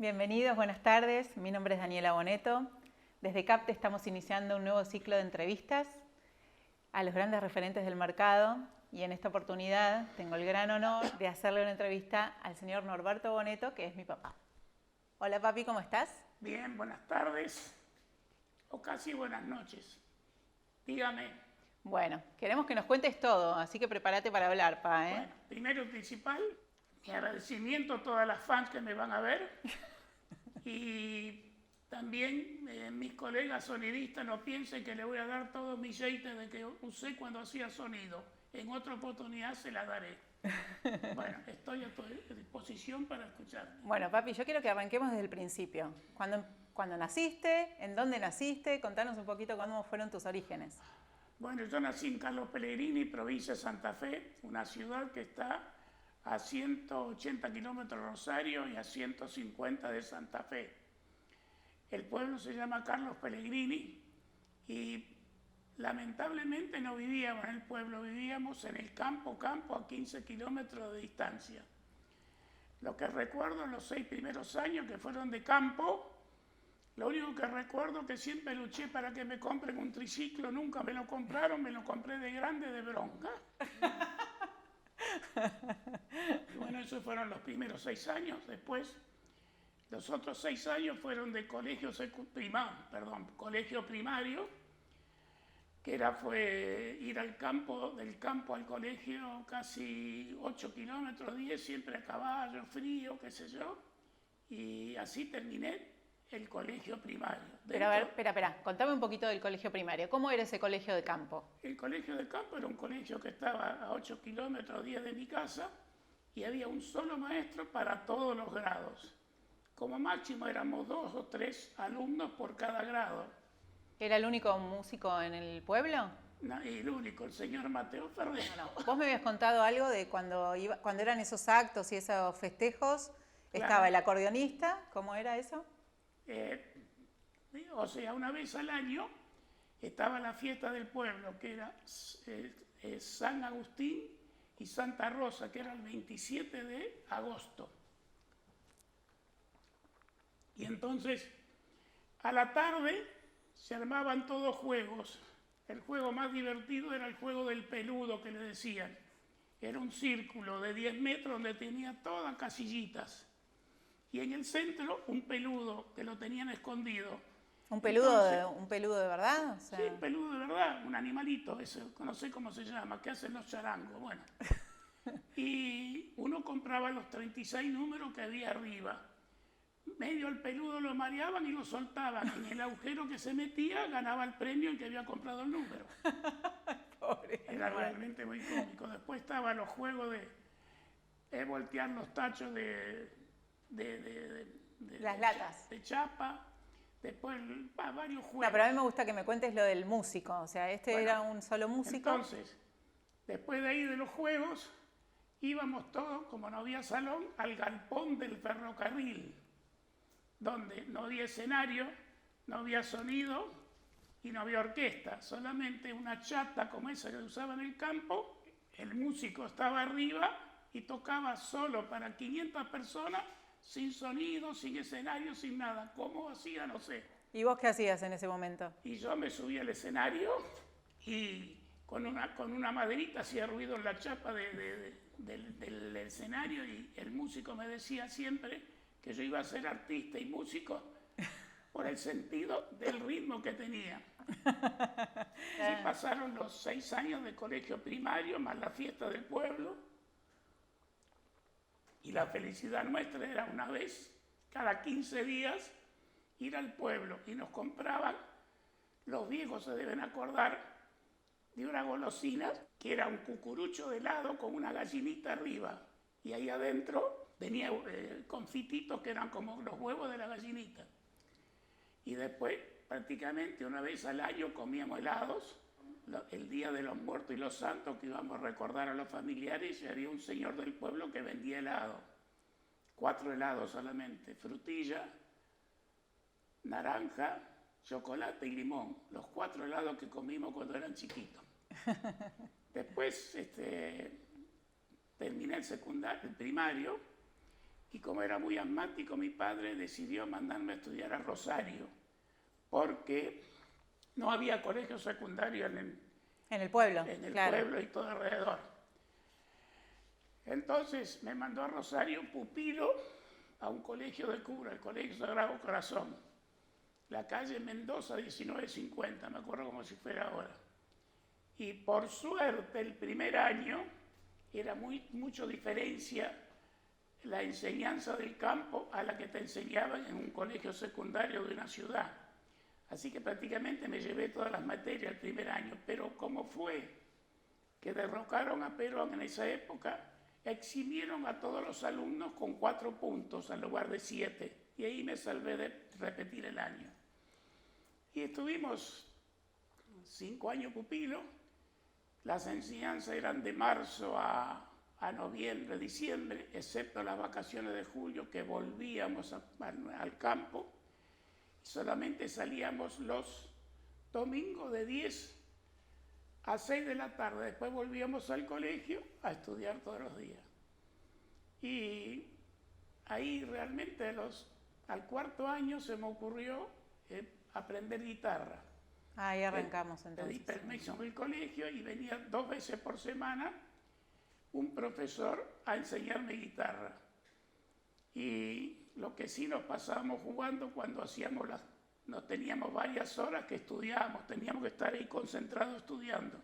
Bienvenidos, buenas tardes. Mi nombre es Daniela Boneto. Desde CAPTE estamos iniciando un nuevo ciclo de entrevistas a los grandes referentes del mercado y en esta oportunidad tengo el gran honor de hacerle una entrevista al señor Norberto Boneto, que es mi papá. Hola papi, ¿cómo estás? Bien, buenas tardes o casi buenas noches. Dígame. Bueno, queremos que nos cuentes todo, así que prepárate para hablar, pa, ¿eh? Bueno, primero y principal, mi agradecimiento a todas las fans que me van a ver y también mis colegas sonidistas no piensen que le voy a dar todo mi jeite de que usé cuando hacía sonido. En otra oportunidad se la daré. Bueno, estoy a tu disposición para escuchar. Bueno, papi, yo quiero que arranquemos desde el principio. ¿Cuándo naciste? ¿En dónde naciste? Contanos un poquito cómo fueron tus orígenes. Bueno, yo nací en Carlos Pellegrini, provincia de Santa Fe, una ciudad que está a 180 kilómetros de Rosario y a 150 de Santa Fe. El pueblo se llama Carlos Pellegrini y lamentablemente no vivíamos en el pueblo, vivíamos en el campo a 15 kilómetros de distancia. Lo que recuerdo en los 6 primeros años que fueron de campo, lo único que recuerdo es que siempre luché para que me compren un triciclo, nunca me lo compraron, me lo compré de grande de bronca. Y bueno, esos fueron los primeros 6 años. Después, los otros 6 años fueron de colegio primario, que fue ir al campo, del campo al colegio casi 8 kilómetros, 10, siempre a caballo, frío, qué sé yo. Y así terminé el colegio primario. Pero a ver, espera, contame un poquito del colegio primario. ¿Cómo era ese colegio de campo? El colegio de campo era un colegio que estaba a 8 kilómetros 10 de mi casa y había un solo maestro para todos los grados. Como máximo éramos 2 o 3 alumnos por cada grado. ¿Era el único músico en el pueblo? No, y el único, el señor Mateo Ferrer. No. Vos me habías contado algo de cuando eran esos actos y esos festejos, Claro. Estaba el acordeonista, ¿cómo era eso? O sea, una vez al año estaba la fiesta del pueblo, que era San Agustín y Santa Rosa, que era el 27 de agosto. Y entonces, a la tarde se armaban todos juegos. El juego más divertido era el juego del peludo, que le decían. Era un círculo de 10 metros donde tenía todas casillitas. Y en el centro un peludo que lo tenían escondido. ¿Un peludo de verdad? O sea... Sí, un peludo de verdad, un animalito, eso, no sé cómo se llama, que hacen los charangos, bueno. Y uno compraba los 36 números que había arriba. Medio el peludo lo mareaban y lo soltaban. En el agujero que se metía ganaba el premio en que había comprado el número. Pobre Era animal. realmente muy cómico. Después estaban los juegos de voltear los tachos Las latas. De chapa. Después varios juegos. No, pero a mí me gusta que me cuentes lo del músico. O sea, Bueno, era un solo músico. Entonces, después de ahí de los juegos, íbamos todos, como no había salón, al galpón del ferrocarril, donde no había escenario, no había sonido y no había orquesta, solamente una chata como esa que usaba en el campo. El músico estaba arriba y tocaba solo para 500 personas, sin sonido, sin escenario, sin nada. ¿Cómo hacía? No sé. ¿Y vos qué hacías en ese momento? Y yo me subí al escenario y con una maderita hacía ruido en la chapa del escenario y el músico me decía siempre que yo iba a ser artista y músico por el sentido del ritmo que tenía. Así pasaron los 6 años de colegio primario, más la fiesta del pueblo. Y la felicidad nuestra era una vez, cada 15 días, ir al pueblo y nos compraban, los viejos se deben acordar, de una golosina que era un cucurucho de helado con una gallinita arriba. Y ahí adentro venía confititos que eran como los huevos de la gallinita. Y después, prácticamente una vez al año, comíamos helados. El día de los muertos y los santos, que íbamos a recordar a los familiares, y había un señor del pueblo que vendía helado. 4 helados solamente, frutilla, naranja, chocolate y limón. Los 4 helados que comimos cuando eran chiquitos. Después terminé el primario Y como era muy asmático, mi padre decidió mandarme a estudiar a Rosario, porque no había colegio secundario en el pueblo, claro. Pueblo y todo alrededor. Entonces me mandó a Rosario pupilo a un colegio de cura, el Colegio Sagrado Corazón, la calle Mendoza 1950, me acuerdo como si fuera ahora. Y por suerte el primer año era mucho diferencia la enseñanza del campo a la que te enseñaban en un colegio secundario de una ciudad. Así que prácticamente me llevé todas las materias el primer año, pero como fue que derrocaron a Perón en esa época, eximieron a todos los alumnos con 4 puntos en lugar de 7, y ahí me salvé de repetir el año. Y estuvimos 5 años pupilo. Las enseñanzas eran de marzo a noviembre, diciembre, excepto las vacaciones de julio, que volvíamos al campo. Solamente salíamos los domingos de 10 a 6 de la tarde. Después volvíamos al colegio a estudiar todos los días. Y ahí realmente al 4.º año se me ocurrió aprender guitarra. Ahí arrancamos entonces. Pedí permiso en el colegio y venía 2 veces por semana un profesor a enseñarme guitarra. Y lo que sí nos pasábamos jugando cuando nos teníamos varias horas que estudiábamos, teníamos que estar ahí concentrados estudiando.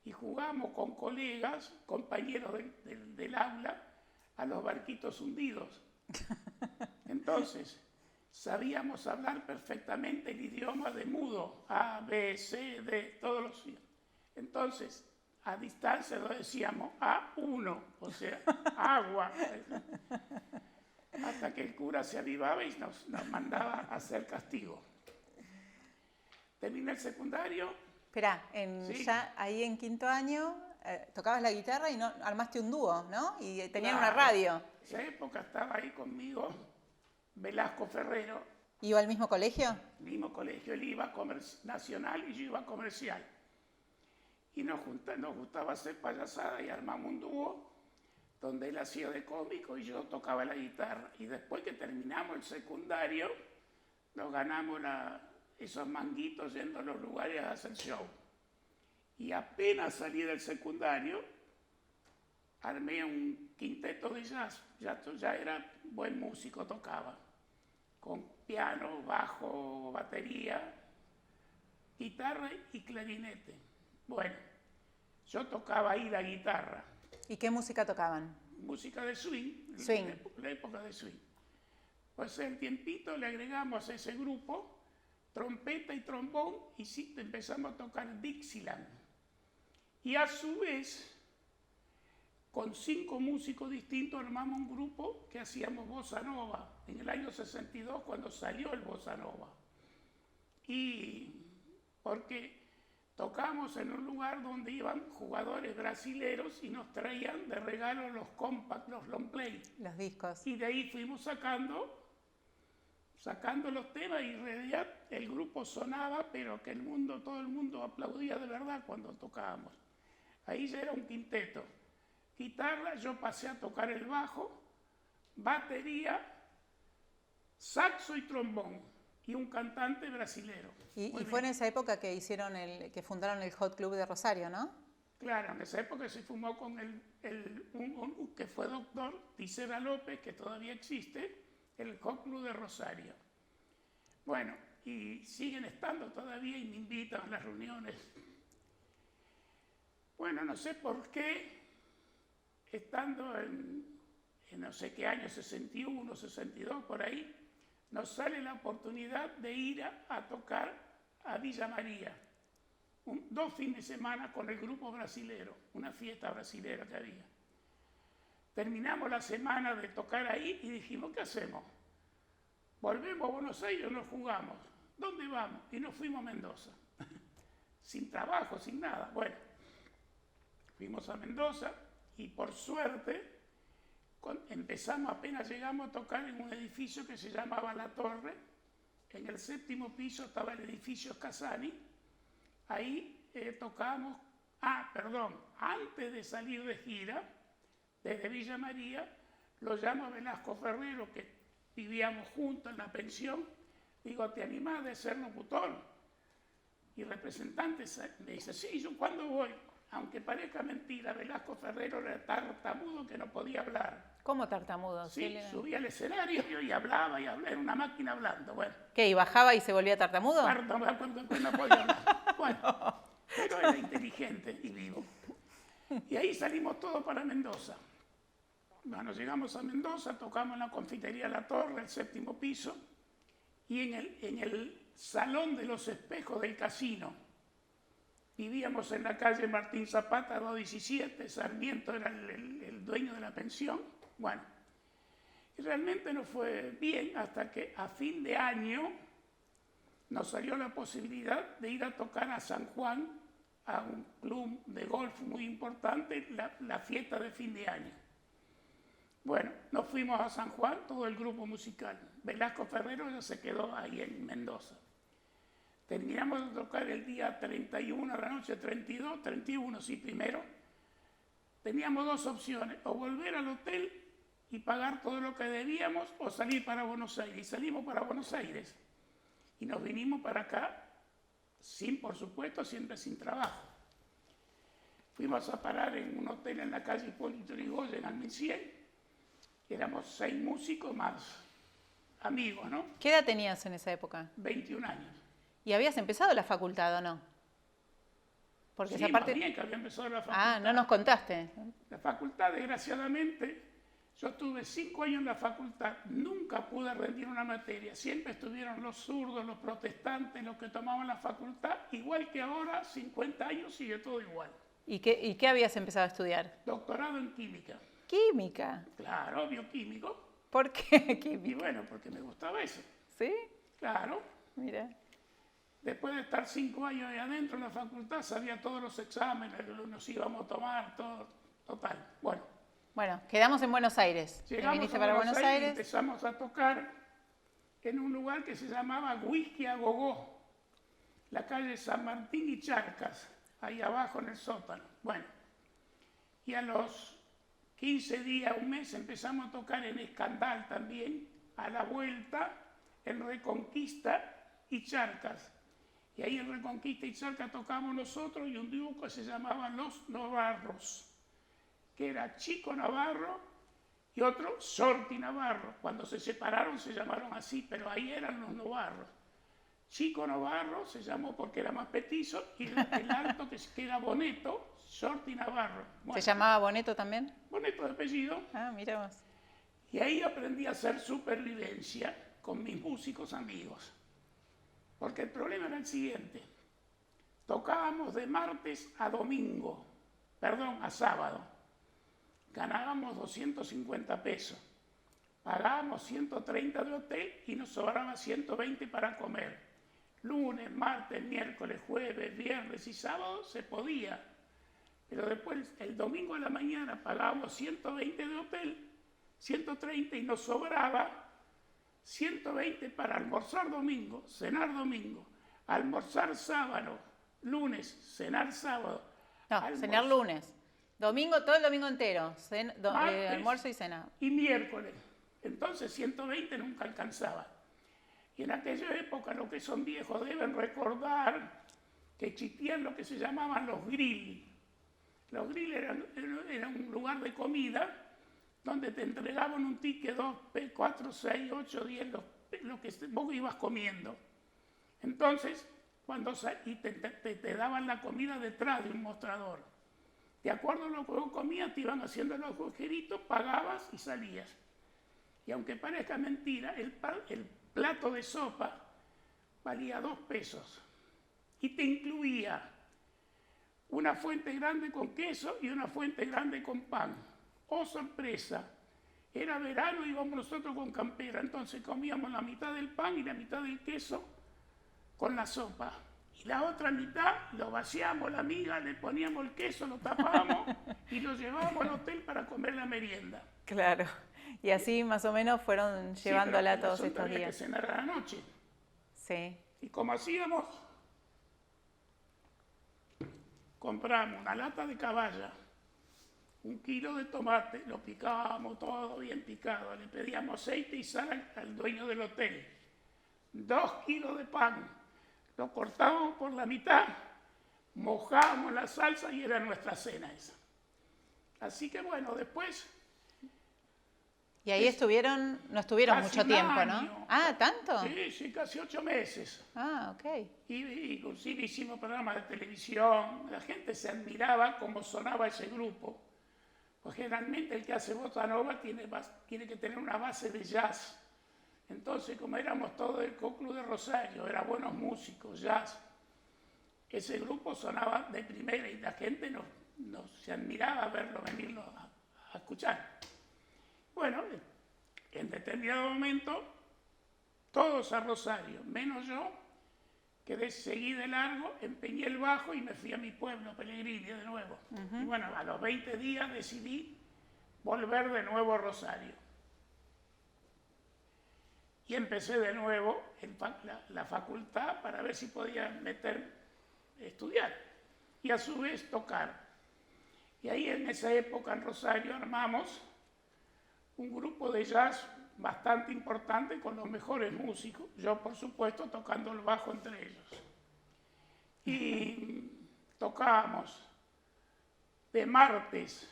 Y jugábamos con colegas, compañeros del aula, a los barquitos hundidos. Entonces, sabíamos hablar perfectamente el idioma de mudo, A, B, C, D, todos los idiomas. Entonces, a distancia lo decíamos A1, o sea, agua. Hasta que el cura se avivaba y nos mandaba a hacer castigo. Terminé el secundario. Esperá, ¿sí? Ya ahí en 5.º año tocabas la guitarra y armaste un dúo, ¿no? Y tenían Claro, una radio. En esa época estaba ahí conmigo Velasco Ferrero. ¿Iba al mismo colegio? Mismo colegio, él iba a Nacional y yo iba a Comercial. Y nos gustaba hacer payasada y armamos un dúo donde él hacía de cómico y yo tocaba la guitarra. Y después que terminamos el secundario, nos ganamos esos manguitos yendo a los lugares a hacer show. Y apenas salí del secundario, armé un quinteto de jazz. Ya era buen músico, tocaba. Con piano, bajo, batería, guitarra y clarinete. Bueno, yo tocaba ahí la guitarra. ¿Y qué música tocaban? Música de swing. Swing. La época de swing. Pues el tiempito le agregamos a ese grupo trompeta y trombón y sí, empezamos a tocar Dixieland. Y a su vez, con 5 músicos distintos armamos un grupo que hacíamos bossa nova en el año 62 cuando salió el bossa nova. Y porque tocamos en un lugar donde iban jugadores brasileros y nos traían de regalo los compact, los long play. Los discos. Y de ahí fuimos sacando los temas y en realidad el grupo sonaba, pero que todo el mundo aplaudía de verdad cuando tocábamos. Ahí ya era un quinteto. Guitarra, yo pasé a tocar el bajo, batería, saxo y trombón, y un cantante brasilero. Y fue en esa época que que fundaron el Hot Club de Rosario, ¿no? Claro, en esa época se fumó con un que fue doctor, Tisera López, que todavía existe, el Hot Club de Rosario. Bueno, y siguen estando todavía y me invitan a las reuniones. Bueno, no sé por qué, estando en no sé qué año, 61, 62, por ahí, nos sale la oportunidad de ir a tocar a Villa María. 2 fines de semana con el grupo brasilero, una fiesta brasilera que había. Terminamos la semana de tocar ahí y dijimos, ¿qué hacemos? Volvemos a Buenos Aires o nos jugamos. ¿Dónde vamos? Y nos fuimos a Mendoza. Sin trabajo, sin nada. Bueno, fuimos a Mendoza y por suerte empezamos, apenas llegamos a tocar en un edificio que se llamaba La Torre. En el 7º piso estaba el edificio Casani. Ahí tocamos, antes de salir de gira, desde Villa María, lo llamo a Velasco Ferrero, que vivíamos juntos en la pensión. Digo, ¿te animás de ser locutor y representante? Me dice, sí, ¿yo cuándo voy? Aunque parezca mentira, Velasco Ferrero era tartamudo que no podía hablar. ¿Cómo tartamudo? Sí, subía al escenario y hablaba, era una máquina hablando. Bueno, ¿Qué? ¿Y bajaba y se volvía tartamudo? No podía hablar. Bueno, pero era inteligente y vivo. Y ahí salimos todos para Mendoza. Bueno, llegamos a Mendoza, tocamos en la confitería La Torre, el 7º piso, y en el Salón de los Espejos del Casino. Vivíamos en la calle Martín Zapata, 217, Sarmiento era el dueño de la pensión. Bueno, y realmente nos fue bien hasta que a fin de año nos salió la posibilidad de ir a tocar a San Juan, a un club de golf muy importante, la fiesta de fin de año. Bueno, nos fuimos a San Juan, todo el grupo musical. Velasco Ferrero ya se quedó ahí en Mendoza. Terminamos de tocar el día 31 de la noche, 32, 31 sí primero. Teníamos dos opciones, o volver al hotel y pagar todo lo que debíamos, o salir para Buenos Aires. Y salimos para Buenos Aires. Y nos vinimos para acá, por supuesto, siempre sin trabajo. Fuimos a parar en un hotel en la calle Hipólito Yrigoyen, en Almendén. Éramos 6 músicos más amigos, ¿no? ¿Qué edad tenías en esa época? 21 años. ¿Y habías empezado la facultad o no? Porque sí, esa parte... más bien que había empezado la facultad. Ah, no nos contaste. La facultad, desgraciadamente, yo estuve 5 años en la facultad, nunca pude rendir una materia. Siempre estuvieron los zurdos, los protestantes, los que tomaban la facultad. Igual que ahora, 50 años, sigue todo igual. ¿Y qué habías empezado a estudiar? Doctorado en química. ¿Química? Claro, bioquímico. ¿Por qué química? Y bueno, porque me gustaba eso. ¿Sí? Claro. Mira. Después de estar 5 años ahí adentro en la facultad, sabía todos los exámenes que nos íbamos a tomar, todo, total. Bueno, quedamos en Buenos Aires. Llegamos viniste a para Buenos Buenos Aires. Y empezamos a tocar en un lugar que se llamaba Whisky a Gogó, la calle San Martín y Charcas, ahí abajo en el sótano. Bueno, y a los 15 días, un mes, empezamos a tocar en Escandal también, a la vuelta, en Reconquista y Charcas. Y ahí en Reconquista y Charcas tocamos nosotros y un dúo que se llamaba Los Novarros, que era Chico Navarro y otro Sorti Navarro. Cuando se separaron se llamaron así, pero ahí eran Los Novarros. Chico Navarro se llamó porque era más petizo y el alto que era Boneto, Sorti Navarro. Bueno, ¿se llamaba Boneto también? Boneto de apellido. Ah, mira vos. Y ahí aprendí a hacer supervivencia con mis músicos amigos. Porque el problema era el siguiente. Tocábamos de martes a a sábado. Ganábamos 250 pesos. Pagábamos 130 de hotel y nos sobraba 120 para comer. Lunes, martes, miércoles, jueves, viernes y sábado se podía. Pero después, el domingo a la mañana, pagábamos 120 de hotel, 130 y nos sobraba 120 para almorzar domingo, cenar domingo, almorzar sábado, lunes, cenar sábado. No, cenar lunes. Domingo, todo el domingo entero. Almuerzo y cena. Y miércoles. Entonces 120 nunca alcanzaba. Y en aquella época, los que son viejos deben recordar que existían lo que se llamaban los grill. Los grill eran un lugar de comida donde te entregaban un ticket 2, 4, 6, 8, 10, lo que vos ibas comiendo. Entonces, te daban la comida detrás de un mostrador. De acuerdo a lo que vos comías, te iban haciendo los agujeritos, pagabas y salías. Y aunque parezca mentira, el plato de sopa valía 2 pesos. Y te incluía una fuente grande con queso y una fuente grande con pan. ¡Oh, sorpresa! Era verano y íbamos nosotros con campera, entonces comíamos la mitad del pan y la mitad del queso con la sopa. Y la otra mitad lo vaciamos, la miga, le poníamos el queso, lo tapábamos y lo llevábamos al hotel para comer la merienda. Claro, y así más o menos fueron llevándola todos estos días. Había que cenar a la noche. Sí. Y como hacíamos, compramos una lata de caballa 1 kilo de tomate, lo picábamos todo bien picado, le pedíamos aceite y sal al dueño del hotel. 2 kilos de pan, lo cortábamos por la mitad, mojábamos la salsa y era nuestra cena esa. Así que bueno, después... Y ahí no estuvieron mucho tiempo, año. ¿no? Ah, ¿tanto? Sí, casi 8 meses. Ah, ok. Y inclusive hicimos programas de televisión, la gente se admiraba cómo sonaba ese grupo. Pues generalmente el que hace bossa nova tiene que tener una base de jazz. Entonces, como éramos todos del Club de Rosario, eran buenos músicos, jazz, ese grupo sonaba de primera y la gente se admiraba verlo, venirlo a escuchar. Bueno, en determinado momento, todos a Rosario, menos yo, que seguí de largo, empeñé el bajo y me fui a mi pueblo, Pellegrini, de nuevo. Y bueno, a los 20 días decidí volver de nuevo a Rosario. Y empecé de nuevo en la facultad para ver si podía estudiar y a su vez tocar. Y ahí en esa época en Rosario armamos un grupo de jazz bastante importante con los mejores músicos, yo por supuesto tocando el bajo entre ellos. Y tocábamos de martes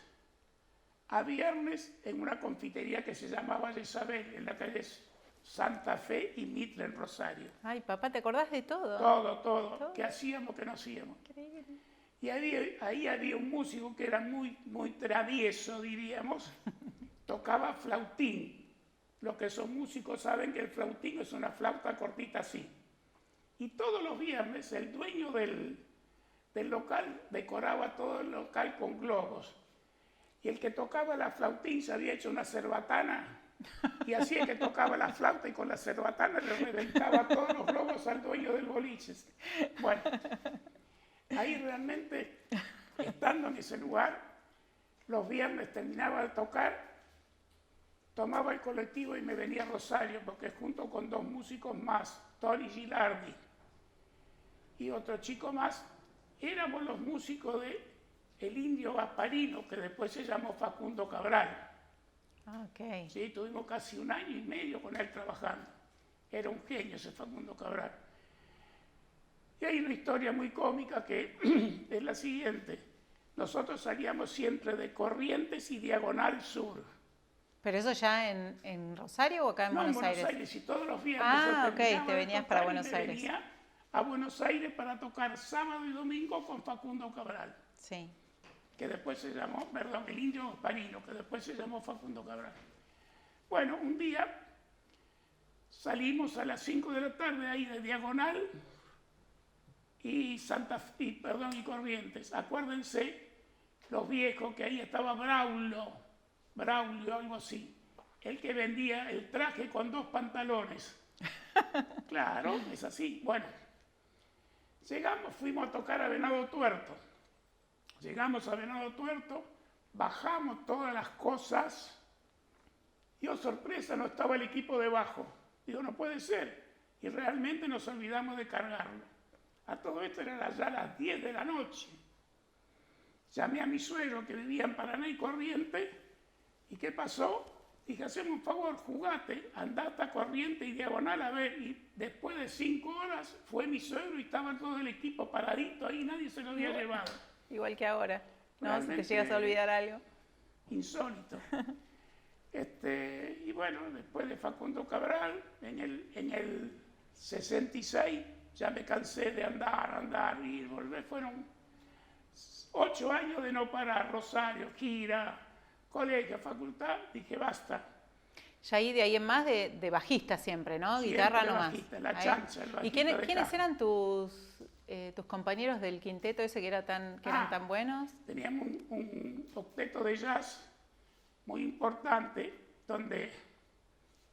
a viernes en una confitería que se llamaba Isabel, en la calle Santa Fe y Mitre en Rosario. Ay, papá, ¿te acordás de todo? Todo. ¿Qué hacíamos, qué no hacíamos? Increíble. Y ahí había un músico que era muy travieso, diríamos, tocaba flautín. Los que son músicos saben que el flautín es una flauta cortita así. Y todos los viernes el dueño del local decoraba todo el local con globos. Y el que tocaba la flautín se había hecho una cerbatana y así el que tocaba la flauta y con la cerbatana le reventaba todos los globos al dueño del boliche. Bueno, ahí realmente, estando en ese lugar, los viernes terminaba de tocar, tomaba el colectivo y me venía a Rosario, porque junto con 2 músicos más, Tony Gilardi y otro chico más, éramos los músicos de El Indio Gasparino, que después se llamó Facundo Cabral. Okay. Sí, tuvimos casi 1 año y medio con él trabajando. Era un genio ese Facundo Cabral. Y hay una historia muy cómica que es la siguiente. Nosotros salíamos siempre de Corrientes y Diagonal Sur. ¿Pero eso ya en Rosario o acá en Buenos Aires? En Buenos Aires, y todos los viernes. Ah, ok, te venías para Buenos Aires. Venía a Buenos Aires para tocar sábado y domingo con Facundo Cabral. Sí. Que después se llamó, el Indio Gasparino, que después se llamó Facundo Cabral. Bueno, un día salimos a las 5 de la tarde ahí de Diagonal y Corrientes. Acuérdense, los viejos, que ahí estaba Braulio, algo así, el que vendía el traje con 2 pantalones. Claro, es así. Bueno, fuimos a tocar a Venado Tuerto. Llegamos a Venado Tuerto, bajamos todas las cosas y, oh sorpresa, no estaba el equipo de bajo. Digo, no puede ser. Y realmente nos olvidamos de cargarlo. A todo esto eran ya las 10 de la noche. Llamé a mi suegro que vivía en Paraná y Corrientes. ¿Y qué pasó? Dije, haceme un favor, jugate, andá hasta Corrientes y Diagonal a ver. Y después de 5 horas fue mi suegro y estaba todo el equipo paradito ahí, nadie se lo había llevado. Igual que ahora, ¿no? Realmente, si te llegas a olvidar algo. Insólito. Y bueno, después de Facundo Cabral, en el 66, ya me cansé de andar y volver. Fueron 8 años de no parar, Rosario, gira, colegio, facultad, dije basta. Ya de ahí en más de bajista siempre, ¿no? Siempre guitarra nomás. Bajista, la chancha, el bajista. ¿Y quiénes eran tus compañeros del quinteto ese que eran tan buenos? Teníamos un octeto de jazz muy importante, donde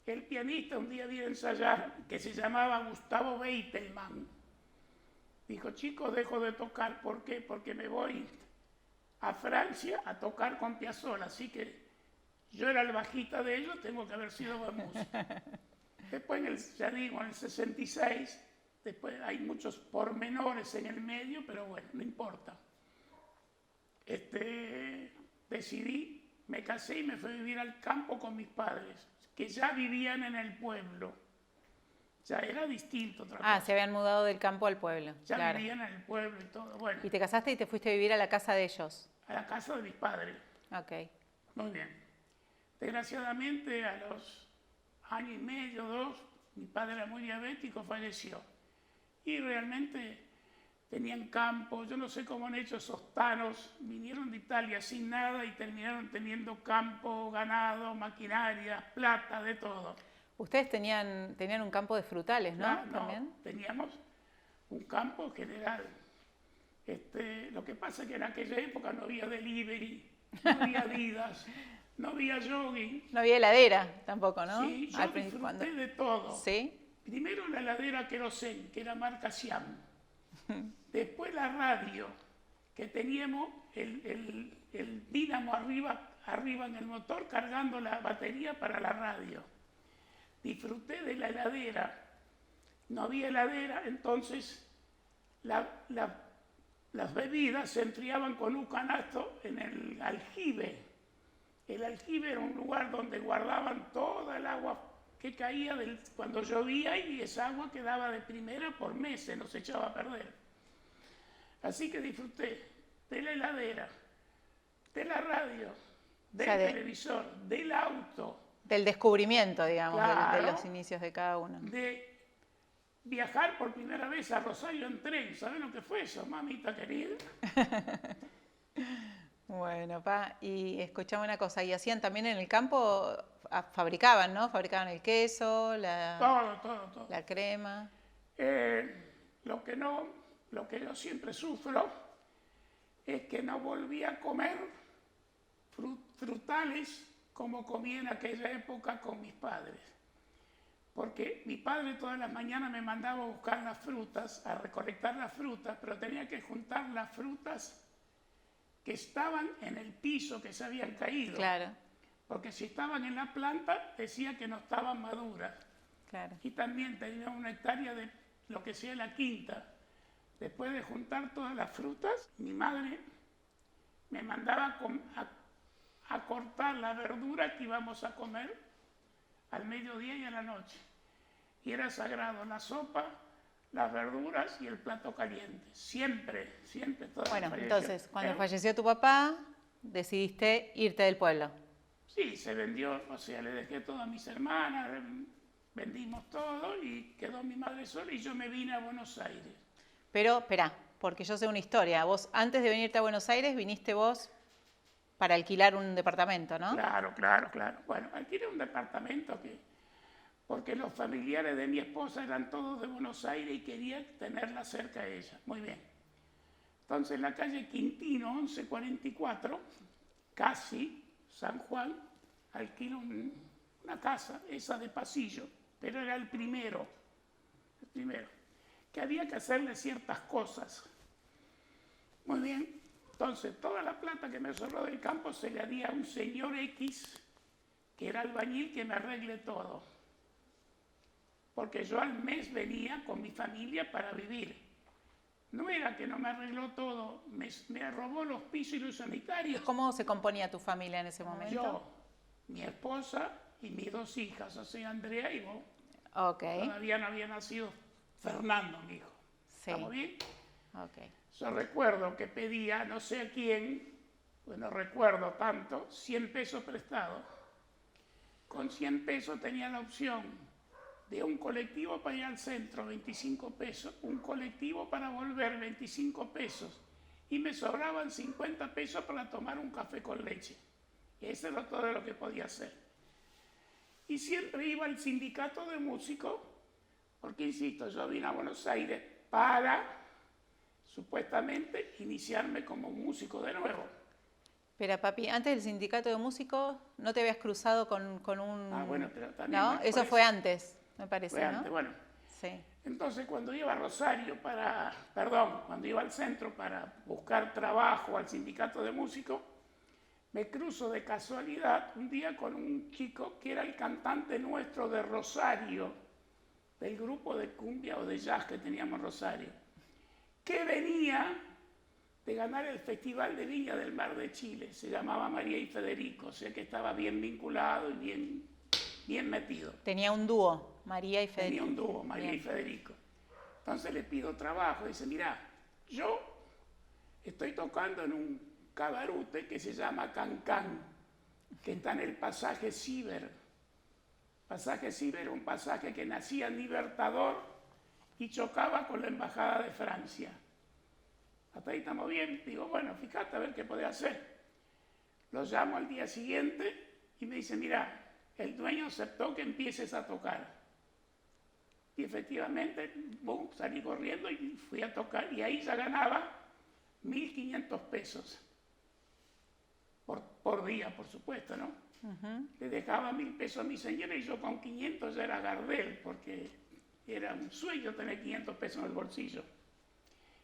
el pianista un día vino a ensayar, que se llamaba Gustavo Beitelman. Dijo, chicos, dejo de tocar. ¿Por qué? Porque me voy a Francia a tocar con Piazzolla. Así que yo era el bajista de ellos, tengo que haber sido buen músico. Después, en el 66, después hay muchos pormenores en el medio, pero bueno, no importa. decidí, me casé y me fui a vivir al campo con mis padres, que ya vivían en el pueblo. Ya era distinto otra cosa. Se habían mudado del campo al pueblo. Ya claro. vivían en el pueblo y todo. Bueno, Y te casaste y te fuiste a vivir a la casa de ellos. a la casa de mis padres. Ok. Muy bien. Desgraciadamente, a los año y medio, 2, mi padre era muy diabético, falleció. Y realmente tenían campo, yo no sé cómo han hecho esos tanos, vinieron de Italia sin nada y terminaron teniendo campo, ganado, maquinaria, plata, de todo. Ustedes tenían un campo de frutales, ¿no? ¿También? Teníamos un campo general. Lo que pasa es que en aquella época no había delivery, no había Adidas, no había jogging. No había heladera tampoco, ¿no? Sí, yo disfruté de todo. ¿Sí? Primero la heladera Querosén, que era marca Siam. Después la radio, que teníamos el dínamo arriba en el motor cargando la batería para la radio. Disfruté de la heladera. No había heladera, entonces las bebidas se enfriaban con un canasto en el aljibe. El aljibe era un lugar donde guardaban toda el agua que caía cuando llovía y esa agua quedaba de primera por meses, no se echaba a perder. Así que disfruté de la heladera, de la radio, del televisor, del auto. Del descubrimiento, digamos, claro, de los inicios de cada uno. De viajar por primera vez a Rosario en tren. ¿Saben lo que fue eso, mamita querida? Bueno, y escuchame una cosa, ¿y hacían también en el campo, fabricaban, ¿no? Fabricaban el queso, todo. La crema. Lo que yo siempre sufro es que no volví a comer frutales como comía en aquella época con mis padres. Porque mi padre todas las mañanas me mandaba a buscar las frutas, a recolectar las frutas, pero tenía que juntar las frutas que estaban en el piso, que se habían caído. Claro. Porque si estaban en la planta, decía que no estaban maduras. Claro. Y también tenía 1 hectárea de lo que sea la quinta. Después de juntar todas las frutas, mi madre me mandaba a cortar la verdura que íbamos a comer al mediodía y a la noche. Y era sagrado la sopa, las verduras y el plato caliente. Siempre. Bueno, entonces, cuando falleció tu papá, decidiste irte del pueblo. Sí, se vendió, o sea, le dejé todo a mis hermanas, vendimos todo y quedó mi madre sola y yo me vine a Buenos Aires. Pero, espera, porque yo sé una historia. Vos, antes de venirte a Buenos Aires, viniste vos para alquilar un departamento, ¿no? Claro. Bueno, alquilé un departamento porque los familiares de mi esposa eran todos de Buenos Aires y quería tenerla cerca de ella. Muy bien. Entonces, en la calle Quintino, 1144, casi San Juan, alquilo una casa, esa de pasillo, pero era el primero, que había que hacerle ciertas cosas. Muy bien. Entonces, toda la plata que me sobró del campo se le di a un señor X, que era albañil, que me arregle todo. Porque yo al mes venía con mi familia para vivir. No era que no me arregló todo, me robó los pisos y los sanitarios. ¿Cómo se componía tu familia en ese momento? Yo, mi esposa y mis 2 hijas, o sea, Andrea y vos. Ok. Todavía no había nacido Fernando, mi hijo. Sí. ¿Estamos bien? Ok. Yo recuerdo que pedía, no sé a quién, pues no recuerdo tanto, 100 pesos prestados. Con 100 pesos tenía la opción de un colectivo para ir al centro, 25 pesos, un colectivo para volver, 25 pesos, y me sobraban 50 pesos para tomar un café con leche. Y eso era todo lo que podía hacer. Y siempre iba al sindicato de músicos, porque, insisto, yo vine a Buenos Aires para, supuestamente, iniciarme como músico de nuevo. Pero, papi, antes del sindicato de músicos, ¿no te habías cruzado con un...? Bueno, pero también... ¿No? Eso fue antes, me parece, fue ¿no? Antes, bueno. Sí. Entonces, cuando iba a Rosario cuando iba al centro para buscar trabajo al sindicato de músicos, me cruzo de casualidad un día con un chico que era el cantante nuestro de Rosario, del grupo de cumbia o de jazz que teníamos en Rosario, que venía de ganar el Festival de Viña del Mar de Chile. Se llamaba María y Federico, o sea que estaba bien vinculado y bien metido. Tenía un dúo, María y Federico. Tenía un dúo, María y Federico. Entonces le pido trabajo, dice, mirá, yo estoy tocando en un cabarute que se llama Cancán, que está en el pasaje Ciber. Pasaje Ciber, un pasaje que nacía en Libertador y chocaba con la Embajada de Francia. Hasta ahí estamos bien. Digo, bueno, fíjate a ver qué podés hacer. Lo llamo al día siguiente y me dice, mira, el dueño aceptó que empieces a tocar. Y efectivamente, boom, salí corriendo y fui a tocar. Y ahí ya ganaba 1.500 pesos. Por día, por supuesto, ¿no? Le dejaba 1.000 pesos a mi señora y yo con 500 ya era Gardel, porque era un sueño tener 500 pesos en el bolsillo.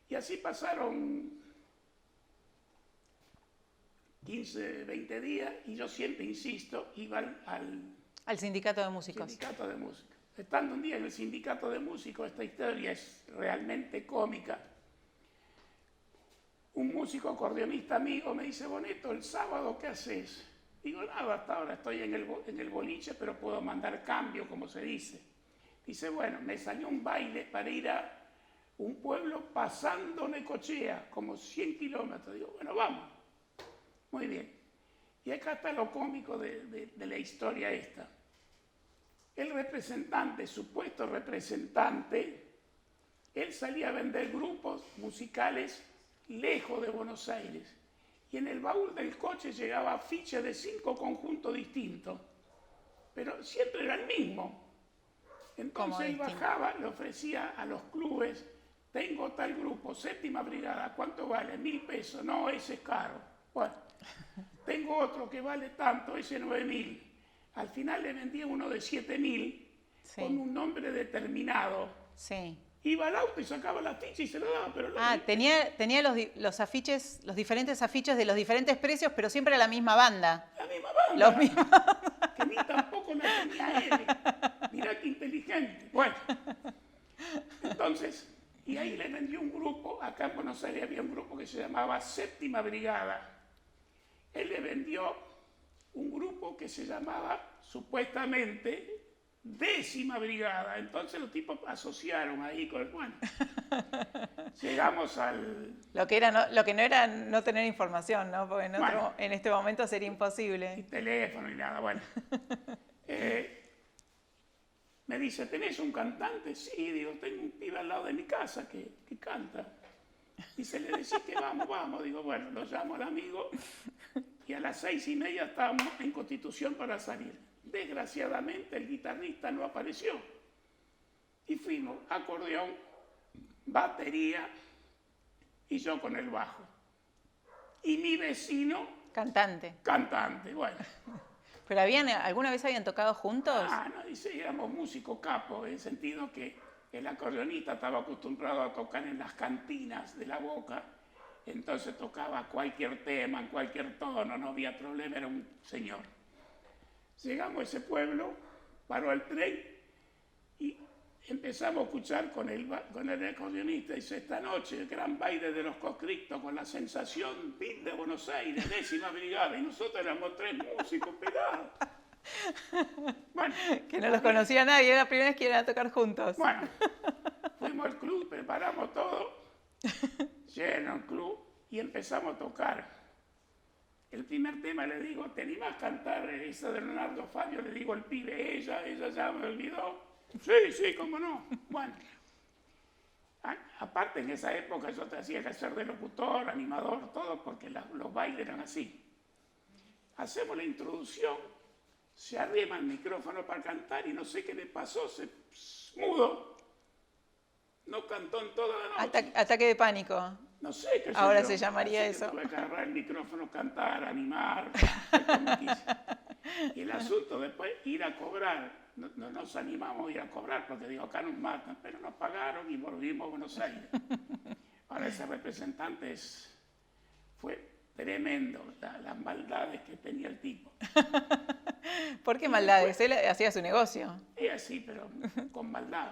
Y así pasaron 15, 20 días y yo siempre, insisto, iba al sindicato de músicos. Sindicato de músicos. Estando un día en el sindicato de músicos, esta historia es realmente cómica. Un músico acordeonista amigo me dice, Boneto, ¿el sábado qué haces? Digo, nada, hasta ahora estoy en el boliche, pero puedo mandar cambio, como se dice. Dice, bueno, me salió un baile para ir a un pueblo pasando Necochea, como 100 kilómetros. Digo, bueno, vamos. Muy bien. Y acá está lo cómico de la historia esta. El representante, supuesto representante, él salía a vender grupos musicales lejos de Buenos Aires. Y en el baúl del coche llegaba afiche de 5 conjuntos distintos. Pero siempre era el mismo. Entonces él bajaba, le ofrecía a los clubes, tengo tal grupo, 7ª Brigada, ¿cuánto vale? 1.000 pesos. No, ese es caro. Bueno, tengo otro que vale tanto, ese 9.000. Al final le vendía uno de 7.000 con un nombre determinado. Sí. Iba al auto y sacaba la ficha y se lo daba. Pero tenía los afiches, los diferentes afiches de los diferentes precios, pero siempre la misma banda. La misma banda. Los mismos. Que ni tampoco la tenía él. Mirá qué inteligente. Bueno, entonces, y ahí le vendió un grupo, acá en Buenos Aires había un grupo que se llamaba 7ª Brigada. Él le vendió un grupo que se llamaba, supuestamente, 10ª Brigada. Entonces los tipos asociaron ahí con, bueno, llegamos al... Lo que no era no tener información, ¿no? Porque en este momento sería imposible. Y teléfono y nada, bueno. Me dice, ¿tenés un cantante? Sí, digo, tengo un pibe al lado de mi casa que canta. Dice, le decís que vamos. Digo, bueno, lo llamo al amigo y a las 6:30 estábamos en Constitución para salir. Desgraciadamente el guitarrista no apareció. Y fuimos, acordeón, batería y yo con el bajo. Y mi vecino... Cantante, bueno. ¿Pero alguna vez habían tocado juntos? No, dice, éramos músicos capos, en el sentido que el acordeonista estaba acostumbrado a tocar en las cantinas de la Boca, entonces tocaba cualquier tema, en cualquier tono, no había problema, era un señor. Llegamos a ese pueblo, paró el tren y empezamos a escuchar con el acordeonista. Dice, esta noche el gran baile de los conscriptos con la sensación BID de Buenos Aires, 10ª Brigada, y nosotros éramos 3 músicos pegados. Bueno, que no los conocía nadie, era la primera vez que iban a tocar juntos. Bueno, fuimos al club, preparamos todo, lleno el club y empezamos a tocar. El primer tema le digo, ¿te animás a cantar esa de Leonardo Fabio? Le digo, el pibe, ella ya me olvidó. Sí, cómo no. Bueno, aparte en esa época yo te hacía que hacer de locutor, animador, todo, porque los bailes eran así. Hacemos la introducción, se arrima el micrófono para cantar y no sé qué le pasó, se mudo. No cantó en toda la noche. Ataque de pánico. No sé qué ahora se llamaría eso. Tuve que agarrar el micrófono, cantar, animar, como quise. Y el asunto después, ir a cobrar. No nos animamos a ir a cobrar porque digo, acá nos matan, pero nos pagaron y volvimos a Buenos Aires. Ahora ese representante fue tremendo, las maldades que tenía el tipo. ¿Por qué maldades? Él hacía su negocio. Y así, pero con maldad.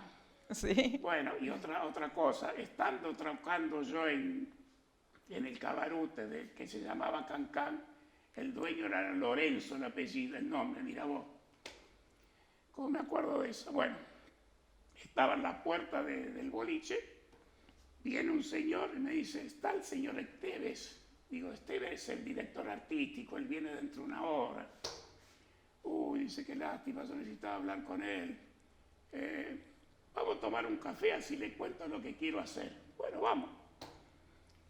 Sí. Bueno, y otra cosa, estando tocando yo en en el Cabarute, que se llamaba Cancán. El dueño era Lorenzo, el apellido, el nombre, mira vos. ¿Cómo me acuerdo de eso? Bueno, estaba en la puerta del boliche, viene un señor y me dice, ¿está el señor Esteves? Digo, Esteves es el director artístico, él viene dentro de una hora. Uy, dice, qué lástima, yo necesitaba hablar con él. Vamos a tomar un café, así le cuento lo que quiero hacer. Bueno, vamos.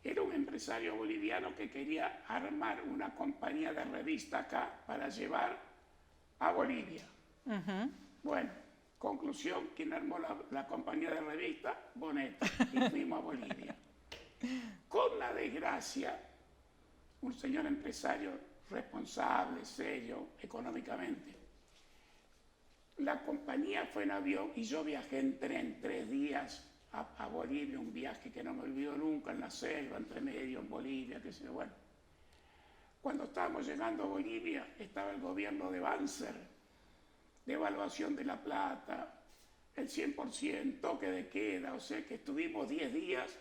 Era un empresario boliviano que quería armar una compañía de revista acá para llevar a Bolivia. Bueno, conclusión, quien armó la compañía de revista, Boneta, y fuimos a Bolivia. Con la desgracia, un señor empresario responsable, serio, económicamente. La compañía fue en avión y yo viajé en tren 3 días a Bolivia, un viaje que no me olvido nunca, en la selva, entre medio, en Bolivia, qué sé yo. Bueno, cuando estábamos llegando a Bolivia, estaba el gobierno de Banzer, devaluación de la plata, el 100%, toque de queda, o sea que estuvimos 10 días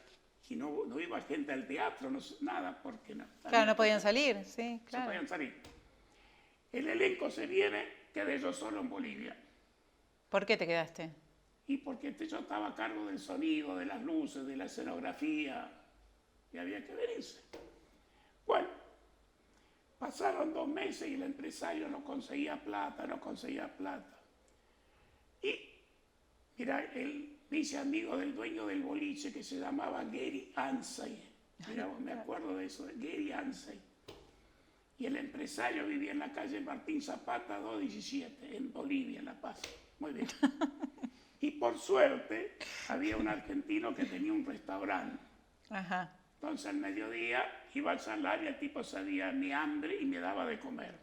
y no iba gente al teatro, nada, porque no. Claro, no podían salir, sí, claro. No podían salir. El elenco se viene, quedé yo solo en Bolivia. ¿Por qué te quedaste? Y porque yo estaba a cargo del sonido, de las luces, de la escenografía, y había que venirse. Bueno, pasaron 2 meses y el empresario no conseguía plata. Y, mira, él dice amigo del dueño del boliche que se llamaba Gary Ansay. Mira, me acuerdo de eso, de Gary Ansay. Y el empresario vivía en la calle Martín Zapata 217, en Bolivia, en La Paz. Muy bien. Y por suerte, había un argentino que tenía un restaurante. Ajá. Entonces, al mediodía, iba al salario y el tipo sabía mi hambre y me daba de comer.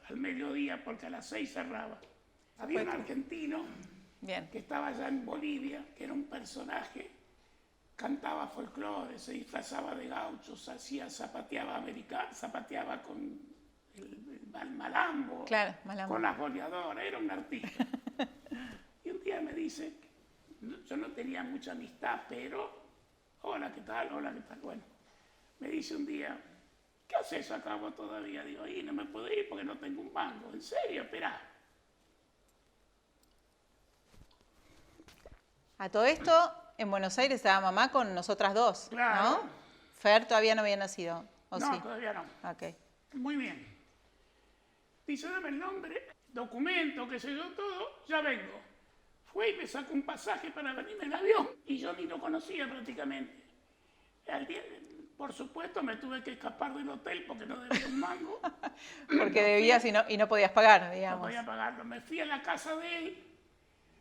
Al mediodía, porque a las 6 cerraba. Había un argentino que estaba allá en Bolivia, que era un personaje, cantaba folclore, se disfrazaba de gauchos, zapateaba con el malambo, claro, malambo, con las boleadoras, era un artista. Y un día me dice, yo no tenía mucha amistad, pero, hola, ¿qué tal? Bueno, me dice un día, ¿qué haces acá vos todavía? Digo, no me puedo ir porque no tengo un mango. ¿En serio? Esperá. A todo esto, en Buenos Aires estaba mamá con nosotras dos, claro. ¿no? Fer todavía no había nacido, ¿o no, sí? Todavía no. Ok. Muy bien. Dice, dame el nombre, documento, qué sé yo, todo, ya vengo. Fue y me sacó un pasaje para venirme en avión y yo ni lo conocía prácticamente. Por supuesto me tuve que escapar del hotel porque no debía un mango. Porque debías y no podías pagar, digamos. No podía pagarlo. Me fui a la casa de él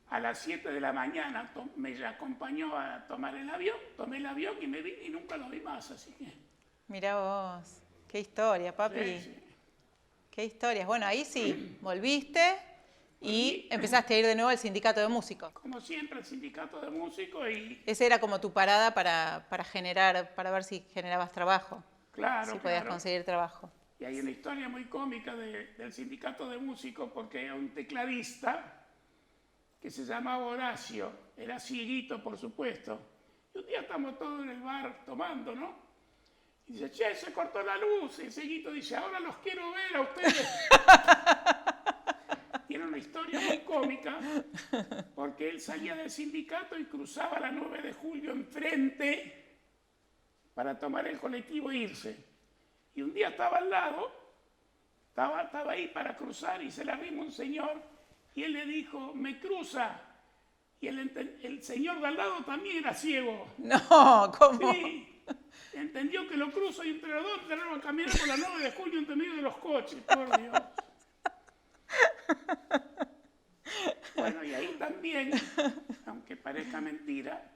a las 7 de la mañana, me acompañó a tomar el avión, tomé el avión y me vi y nunca lo vi más, así que... Mirá vos, qué historia, papi. Sí. Qué historias. Bueno, ahí sí, volviste y empezaste a ir de nuevo al sindicato de músicos. Como siempre, el sindicato de músicos y... Ese era como tu parada para ver si generabas trabajo. Claro, si podías conseguir trabajo. Y hay una historia muy cómica del sindicato de músicos porque un tecladista que se llamaba Horacio, era cieguito, por supuesto. Y un día estamos todos en el bar tomando, ¿no? Y dice, che, se cortó la luz. Y el cieguito dice, ahora los quiero ver a ustedes. Tiene una historia muy cómica porque él salía del sindicato y cruzaba la 9 de julio enfrente para tomar el colectivo e irse. Y un día estaba al lado, estaba ahí para cruzar y se le arrima un señor y él le dijo, me cruza. Y el señor de al lado también era ciego. No, ¿cómo? Sí. Entendió que lo cruzo y entre los dos empezaron a caminar por la 9 de julio entre medio de los coches, por Dios. Bueno, y ahí también, aunque parezca mentira,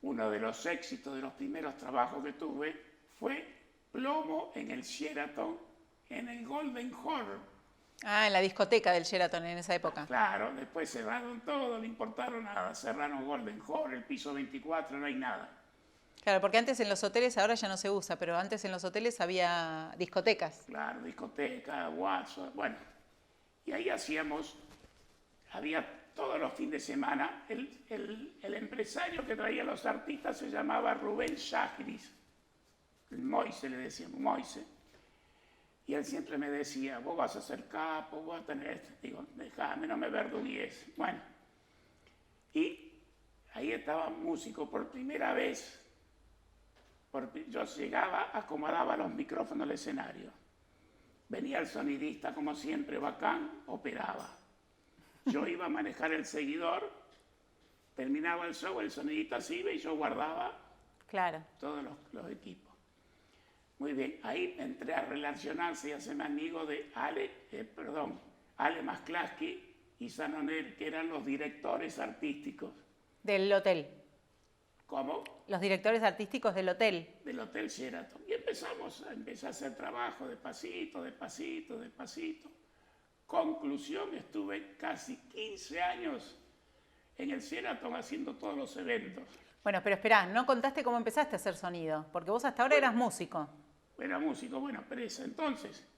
uno de los éxitos de los primeros trabajos que tuve fue plomo en el Sheraton, en el Golden Hall. Ah, en la discoteca del Sheraton en esa época. Claro, después cerraron todo, no importaron nada, cerraron Golden Hall, el piso 24, no hay nada. Claro, porque antes en los hoteles, ahora ya no se usa, pero antes en los hoteles había discotecas. Claro, discoteca, guaso, bueno. Y ahí había todos los fines de semana, el empresario que traía a los artistas se llamaba Rubén Chagris. el Moise le decíamos, Moise. Y él siempre me decía, vos vas a ser capo, vos vas a tener esto. Digo, déjame, no me verdugues. Bueno, y ahí estaba músico por primera vez. Yo llegaba, acomodaba los micrófonos al escenario. Venía el sonidista, como siempre, bacán, operaba. Yo iba a manejar el seguidor, terminaba el show, el sonidista se iba y yo guardaba todos los equipos. Muy bien, ahí entré a relacionarse y a hacerme amigo de Ale Masklaski y Sanonel, que eran los directores artísticos. Del hotel. ¿Cómo? Los directores artísticos del hotel. Del Hotel Sheraton. Y empecé a hacer trabajo despacito, despacito, despacito. Conclusión, estuve casi 15 años en el Sheraton haciendo todos los eventos. Bueno, pero esperá, no contaste cómo empezaste a hacer sonido, porque vos hasta ahora eras músico. Era músico, bueno, presa. Entonces,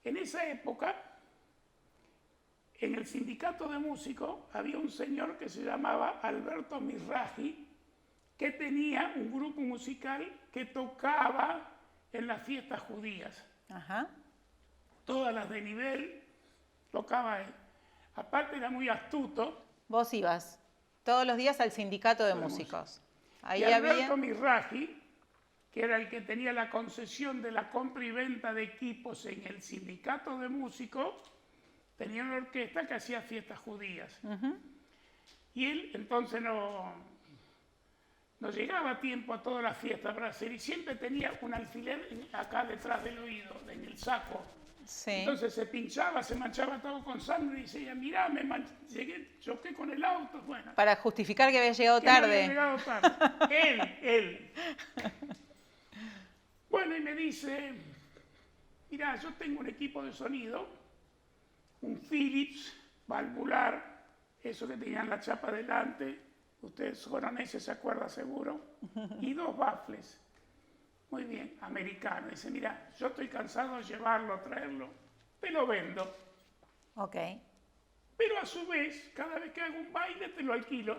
en esa época, en el sindicato de músicos había un señor que se llamaba Alberto Mizrahi, que tenía un grupo musical que tocaba en las fiestas judías. Ajá. Todas las de nivel tocaba él. Aparte era muy astuto. Vos ibas todos los días al sindicato de músicos. Ahí y Alberto Mizrahi, que era el que tenía la concesión de la compra y venta de equipos en el sindicato de músicos, tenía una orquesta que hacía fiestas judías. Y él entonces no llegaba a tiempo a todas las fiestas para hacer, y siempre tenía un alfiler acá detrás del oído, en el saco. Sí. Entonces se pinchaba, se manchaba todo con sangre y decía, mirá, choqué con el auto. Bueno, para justificar que había llegado tarde. No había llegado tarde. Él. Bueno, y me dice, mirá, yo tengo un equipo de sonido, un Philips valvular, eso que tenían la chapa delante, ustedes joroneses se acuerdan seguro, y 2 baffles. Muy bien, americano. Dice, mira, yo estoy cansado de llevarlo, traerlo, te lo vendo. Ok. Pero a su vez, cada vez que hago un baile, te lo alquilo.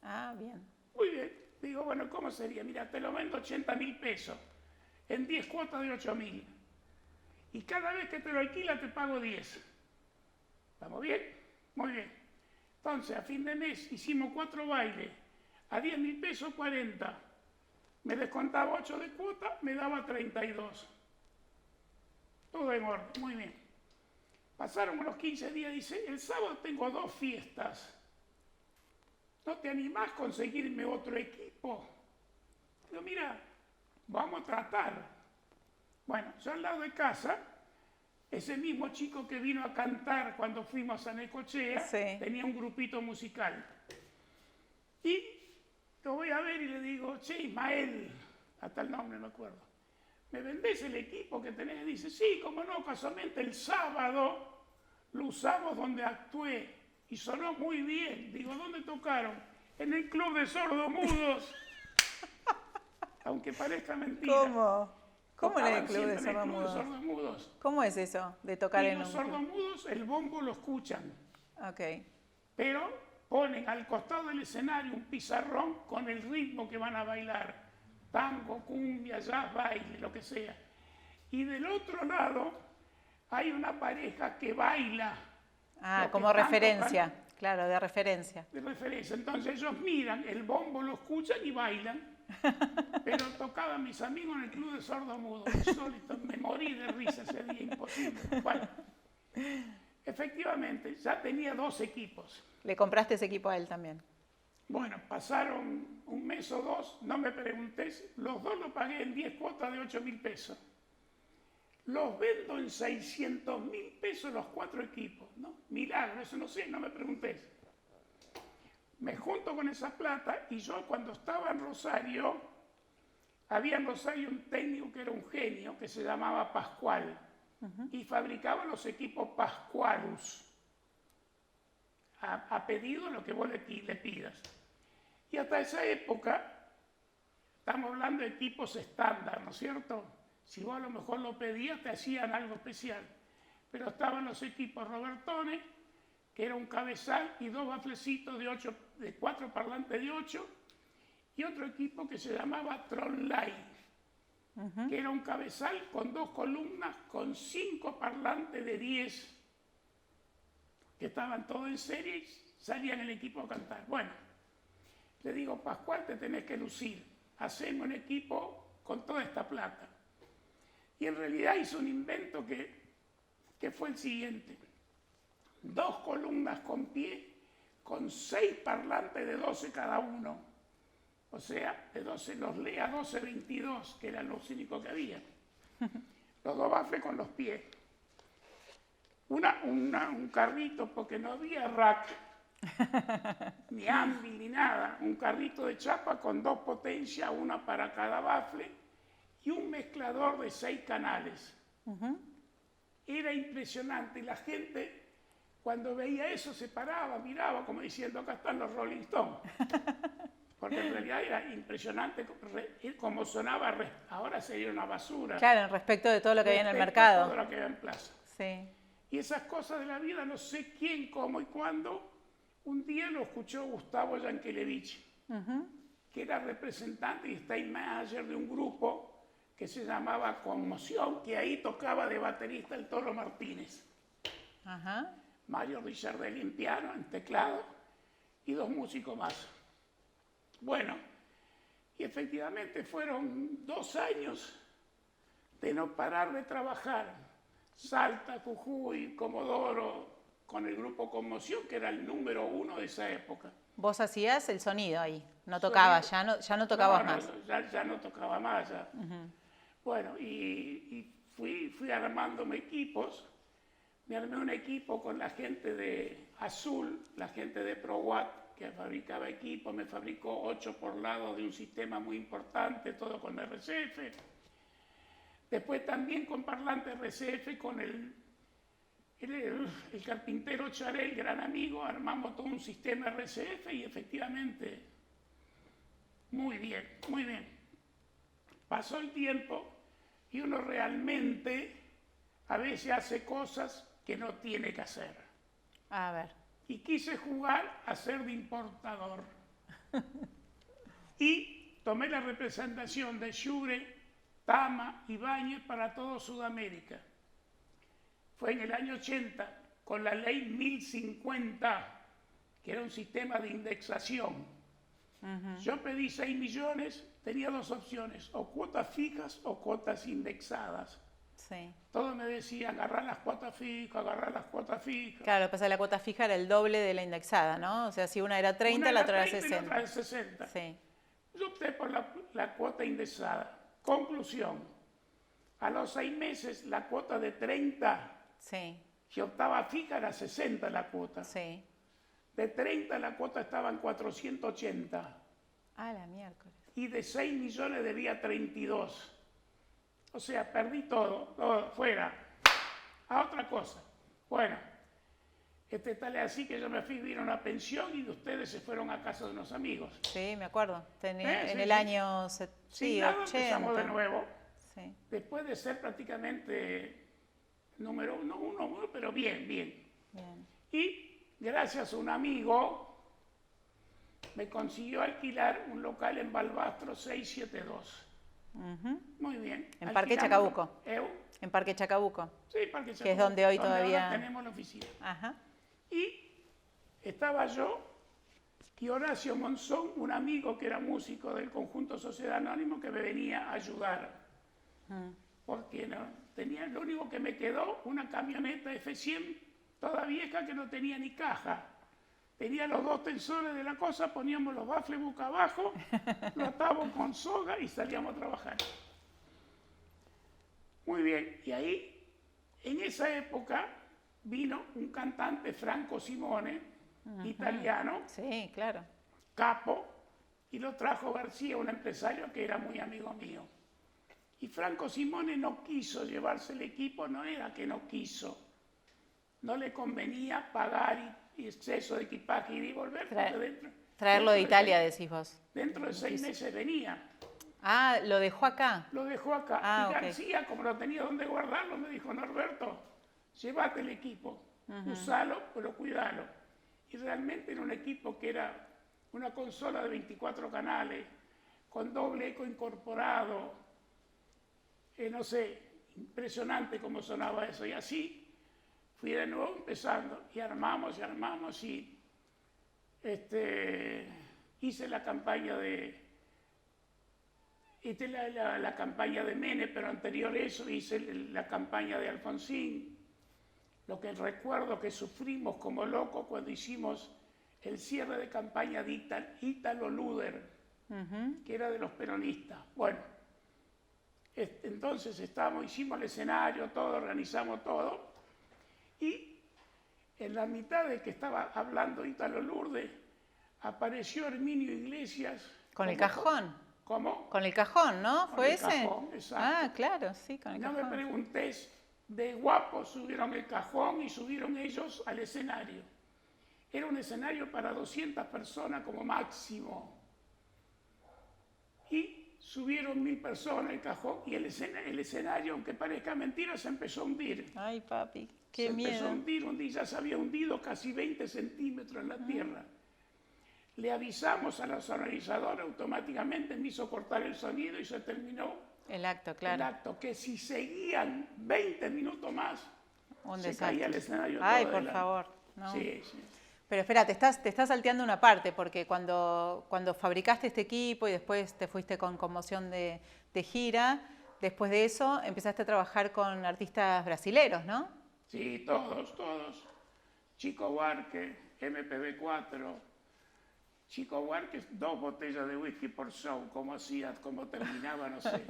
Ah, bien. Muy bien. Digo, bueno, ¿cómo sería? Mira, te lo vendo 80.000 pesos, en 10 cuotas de 8.000. Y cada vez que te lo alquila, te pago 10. ¿Estamos bien? Muy bien. Entonces, a fin de mes, hicimos 4 bailes. A 10.000 pesos, 40. Me descontaba 8 de cuota, me daba 32. Todo en orden, muy bien. Pasaron unos 15 días, dice, el sábado tengo 2 fiestas. ¿No te animás a conseguirme otro equipo? Digo, mira, vamos a tratar. Bueno, yo al lado de casa, ese mismo chico que vino a cantar cuando fuimos a Necochea, tenía un grupito musical. Y lo voy a ver y le digo, che, Ismael, hasta el nombre no me acuerdo, ¿me vendés el equipo que tenés? Dice, sí, cómo no, casualmente el sábado lo usamos donde actué y sonó muy bien. Digo, ¿dónde tocaron? En el Club de Sordomudos. Aunque parezca mentira. ¿Cómo en el Club de Sordomudos? ¿Cómo es eso de tocar en un club? Los sordomudos el bombo lo escuchan. Ok. Pero ponen al costado del escenario un pizarrón con el ritmo que van a bailar. Tango, cumbia, jazz, baile, lo que sea. Y del otro lado hay una pareja que baila. Ah, como referencia. Claro, de referencia. De referencia. Entonces ellos miran, el bombo lo escuchan y bailan. Pero tocaban mis amigos en el Club de Sordomudos. Insólito. Me morí de risa ese día, imposible. Bueno, efectivamente, ya tenía 2 equipos. ¿Le compraste ese equipo a él también? Bueno, pasaron un mes o 2, no me preguntes, los 2 los pagué en 10 cuotas de 8.000 pesos. Los vendo en 600.000 pesos los 4 equipos, ¿no? Milagro, eso no sé, no me preguntes. Me junto con esa plata y yo cuando estaba en Rosario, había en Rosario un técnico que era un genio, que se llamaba Pascual, y fabricaba los equipos Pascualus. A pedido lo que vos le pidas. Y hasta esa época, estamos hablando de equipos estándar, ¿no es cierto? Si vos a lo mejor lo pedías, te hacían algo especial. Pero estaban los equipos Robertone, que era un cabezal y 2 baflecitos de 4 parlantes de 8, y otro equipo que se llamaba Tronline. que era un cabezal con 2 columnas, con 5 parlantes de 10, que estaban todos en serie y salían el equipo a cantar. Bueno, le digo, Pascual, te tenés que lucir, hacemos un equipo con toda esta plata. Y en realidad hizo un invento que fue el siguiente: 2 columnas con pie, con 6 parlantes de 12 cada uno. O sea, de 12 los Lea 12-22, que eran los únicos que había. Los 2 bafles con los pies. Un carrito, porque no había rack, ni ámbil, ni nada. Un carrito de chapa con 2 potencias, una para cada bafle, y un mezclador de 6 canales. Era impresionante. Y la gente, cuando veía eso, se paraba, miraba, como diciendo, acá están los Rolling Stones. Porque en realidad era impresionante como sonaba. Ahora sería una basura. Claro, respecto de todo lo que había en el mercado. Todo lo que había en plaza. Sí. Y esas cosas de la vida, no sé quién, cómo y cuándo, un día lo escuchó Gustavo Yankelevich, que era representante y stage manager de un grupo que se llamaba Conmoción, que ahí tocaba de baterista el Toro Martínez. Mario Richardelli en piano, en teclado, y 2 músicos más. Bueno, y efectivamente fueron 2 años de no parar de trabajar. Salta, Jujuy, Comodoro, con el grupo Conmoción, que era el número 1 de esa época. Vos hacías el sonido ahí, no tocabas, ya no tocabas más. Ya no tocaba más. Ya. Bueno, y fui armándome equipos. Me armé un equipo con la gente de Azul, la gente de ProWatt, que fabricaba equipos. Me fabricó 8 por lado de un sistema muy importante, todo con RCF. Después también con parlante RCF, con el carpintero Charel, gran amigo, armamos todo un sistema RCF y efectivamente, muy bien, muy bien. Pasó el tiempo y uno realmente a veces hace cosas que no tiene que hacer. A ver. Y quise jugar a ser de importador. Y tomé la representación de Xure, Tama y Ibáñez para todo Sudamérica. Fue en el año 80, con la ley 1050, que era un sistema de indexación. Yo pedí 6 millones, tenía 2 opciones, o cuotas fijas o cuotas indexadas. Sí. Todos me decían, agarrar las cuotas fijas, agarrar las cuotas fijas. Claro, lo que pasa es que la cuota fija era el doble de la indexada, ¿no? O sea, si una era 30, la otra era 60. Y la otra era 60. Sí. Yo opté por la cuota indexada. Conclusión, a los 6 meses la cuota de 30, sí, si optaba fija era 60 la cuota. Sí. De 30 la cuota estaba en 480. Ah, la miércoles. Y de 6 millones debía 32. O sea, perdí todo fuera. A otra cosa. Bueno, tal es así que yo me fui a vivir a una pensión y ustedes se fueron a casa de unos amigos. Sí, me acuerdo. En el sí. año Sin nada, 80. empezamos de nuevo. Sí. Después de ser prácticamente número uno, pero bien. Y gracias a un amigo me consiguió alquilar un local en Balbastro 672. Muy bien. En Parque Chacabuco. En Parque Chacabuco. Sí, Parque Chacabuco. Que es donde hoy todavía tenemos la oficina. Ajá. Y estaba yo y Horacio Monzón, un amigo que era músico del conjunto Sociedad Anónimo, que me venía a ayudar. Porque lo único que me quedó, una camioneta F100 toda vieja que no tenía ni caja. Tenía los 2 tensores de la cosa, poníamos los bafles boca abajo, lo atábamos con soga y salíamos a trabajar. Muy bien, y ahí, en esa época, vino un cantante, Franco Simone, italiano, sí, claro, capo, y lo trajo García, un empresario que era muy amigo mío. Y Franco Simone no quiso llevarse el equipo, no era que no quiso, no le convenía pagar y exceso de equipaje y volver. Traerlo de Italia, decís vos. Dentro de 6 meses venía. Ah, ¿lo dejó acá? Lo dejó acá. Ah, y García, como no tenía dónde guardarlo, me dijo, Norberto, llévate el equipo, usalo, pero cuidalo. Y realmente era un equipo que era una consola de 24 canales, con doble eco incorporado, no sé, impresionante cómo sonaba eso. Y así fui de nuevo empezando y armamos y hice la campaña de la campaña de Menem, pero anterior a eso hice la campaña de Alfonsín. Lo que recuerdo que sufrimos como locos cuando hicimos el cierre de campaña de Ítalo Luder, que era de los peronistas. Bueno, entonces hicimos el escenario, todo, organizamos todo, y en la mitad de que estaba hablando Ítalo Lourdes, apareció Herminio Iglesias. ¿Con el cajón? ¿Cómo? Con el cajón, ¿no? Con ¿Fue el ese? cajón, exacto. Ah, claro, sí, con el No cajón. me preguntés, de guapos subieron el cajón y subieron ellos al escenario. Era un escenario para 200 personas como máximo. Y subieron 1000 personas el cajón y el escenario, aunque parezca mentira, se empezó a hundir. Ay, papi, qué se miedo. empezó a hundir, ya se había hundido casi 20 centímetros en la tierra. Le avisamos a los organizadores, automáticamente me hizo cortar el sonido y se terminó El acto, claro. el acto, que si seguían 20 minutos más, se caía el escenario. Ay, todo por adelante. favor. No. Sí. Pero espera, te estás salteando una parte, porque cuando fabricaste este equipo y después te fuiste con Conmoción de gira, después de eso empezaste a trabajar con artistas brasileros, ¿no? Sí, todos. Chico Buarque, MPB4. Chico Buarque, 2 botellas de whisky por show, cómo terminaba, no sé.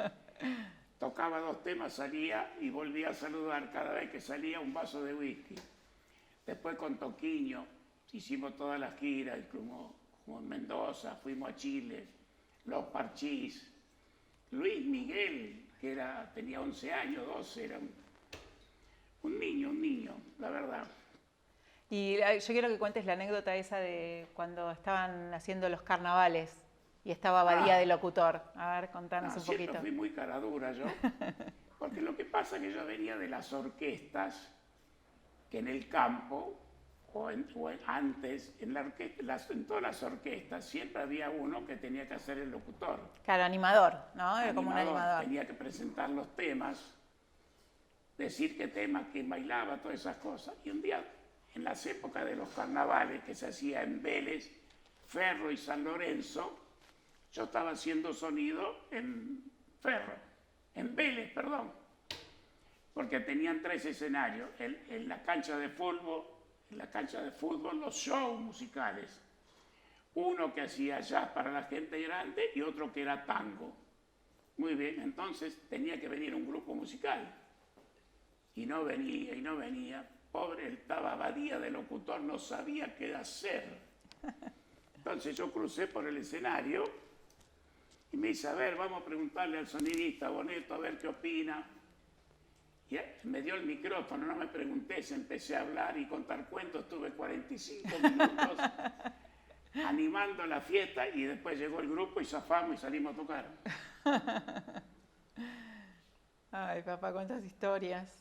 Tocaba 2 temas, salía y volvía a saludar cada vez que salía un vaso de whisky. Después con Toquinho hicimos todas las giras, incluso en Mendoza, fuimos a Chile, Los Parchís. Luis Miguel, que tenía 11 años, 12, era un niño, la verdad. Y yo quiero que cuentes la anécdota esa de cuando estaban haciendo los carnavales y estaba Badía de locutor. A ver, contanos un poquito. Siempre fui muy cara dura yo, porque lo que pasa es que yo venía de las orquestas, que en el campo, o antes, en todas las orquestas, siempre había uno que tenía que hacer el locutor. Claro, animador, ¿no? Era como un animador. Tenía que presentar los temas, decir qué temas, quién bailaba, todas esas cosas. Y un día, en las épocas de los carnavales que se hacía en Vélez, Ferro y San Lorenzo, yo estaba haciendo sonido en Vélez, porque tenían 3 escenarios, en la cancha de fútbol, los shows musicales. Uno que hacía jazz para la gente grande y otro que era tango. Muy bien, entonces tenía que venir un grupo musical. Y no venía. Pobre, estaba Badía de locutor, no sabía qué hacer. Entonces yo crucé por el escenario y me dice, a ver, vamos a preguntarle al sonidista Boneto a ver qué opina. Y me dio el micrófono, no me pregunté, empecé a hablar y contar cuentos, tuve 45 minutos animando la fiesta y después llegó el grupo y zafamos y salimos a tocar. Ay, papá, cuántas historias.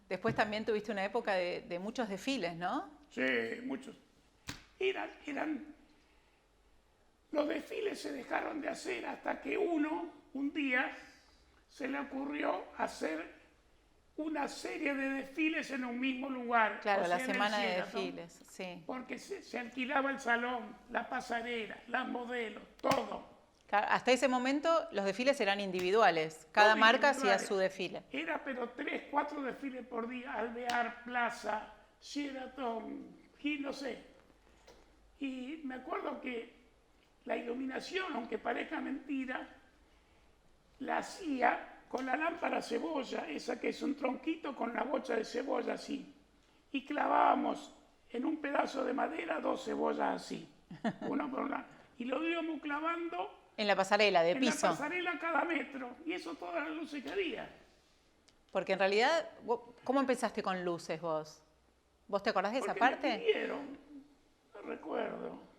Después también tuviste una época de muchos desfiles, ¿no? Sí, muchos. Los desfiles se dejaron de hacer hasta que un día, se le ocurrió hacer una serie de desfiles en un mismo lugar. Claro, la semana de desfiles, sí. Porque se alquilaba el salón, la pasarela, las modelos, todo. Claro, hasta ese momento los desfiles eran individuales. Cada marca hacía su desfile. Era pero 3, 4 desfiles por día. Alvear, Plaza, Sheraton, Gil, no sé. Y me acuerdo que la iluminación, aunque parezca mentira, la hacía con la lámpara cebolla, esa que es un tronquito con la bocha de cebolla así. Y clavábamos en un pedazo de madera 2 cebollas así, una por una. Y lo íbamos clavando en la pasarela de piso. En la pasarela cada metro. Y eso todas las luces que había. Porque en realidad, ¿cómo empezaste con luces vos? ¿Vos te acordás de esa parte? Me pidieron, no recuerdo.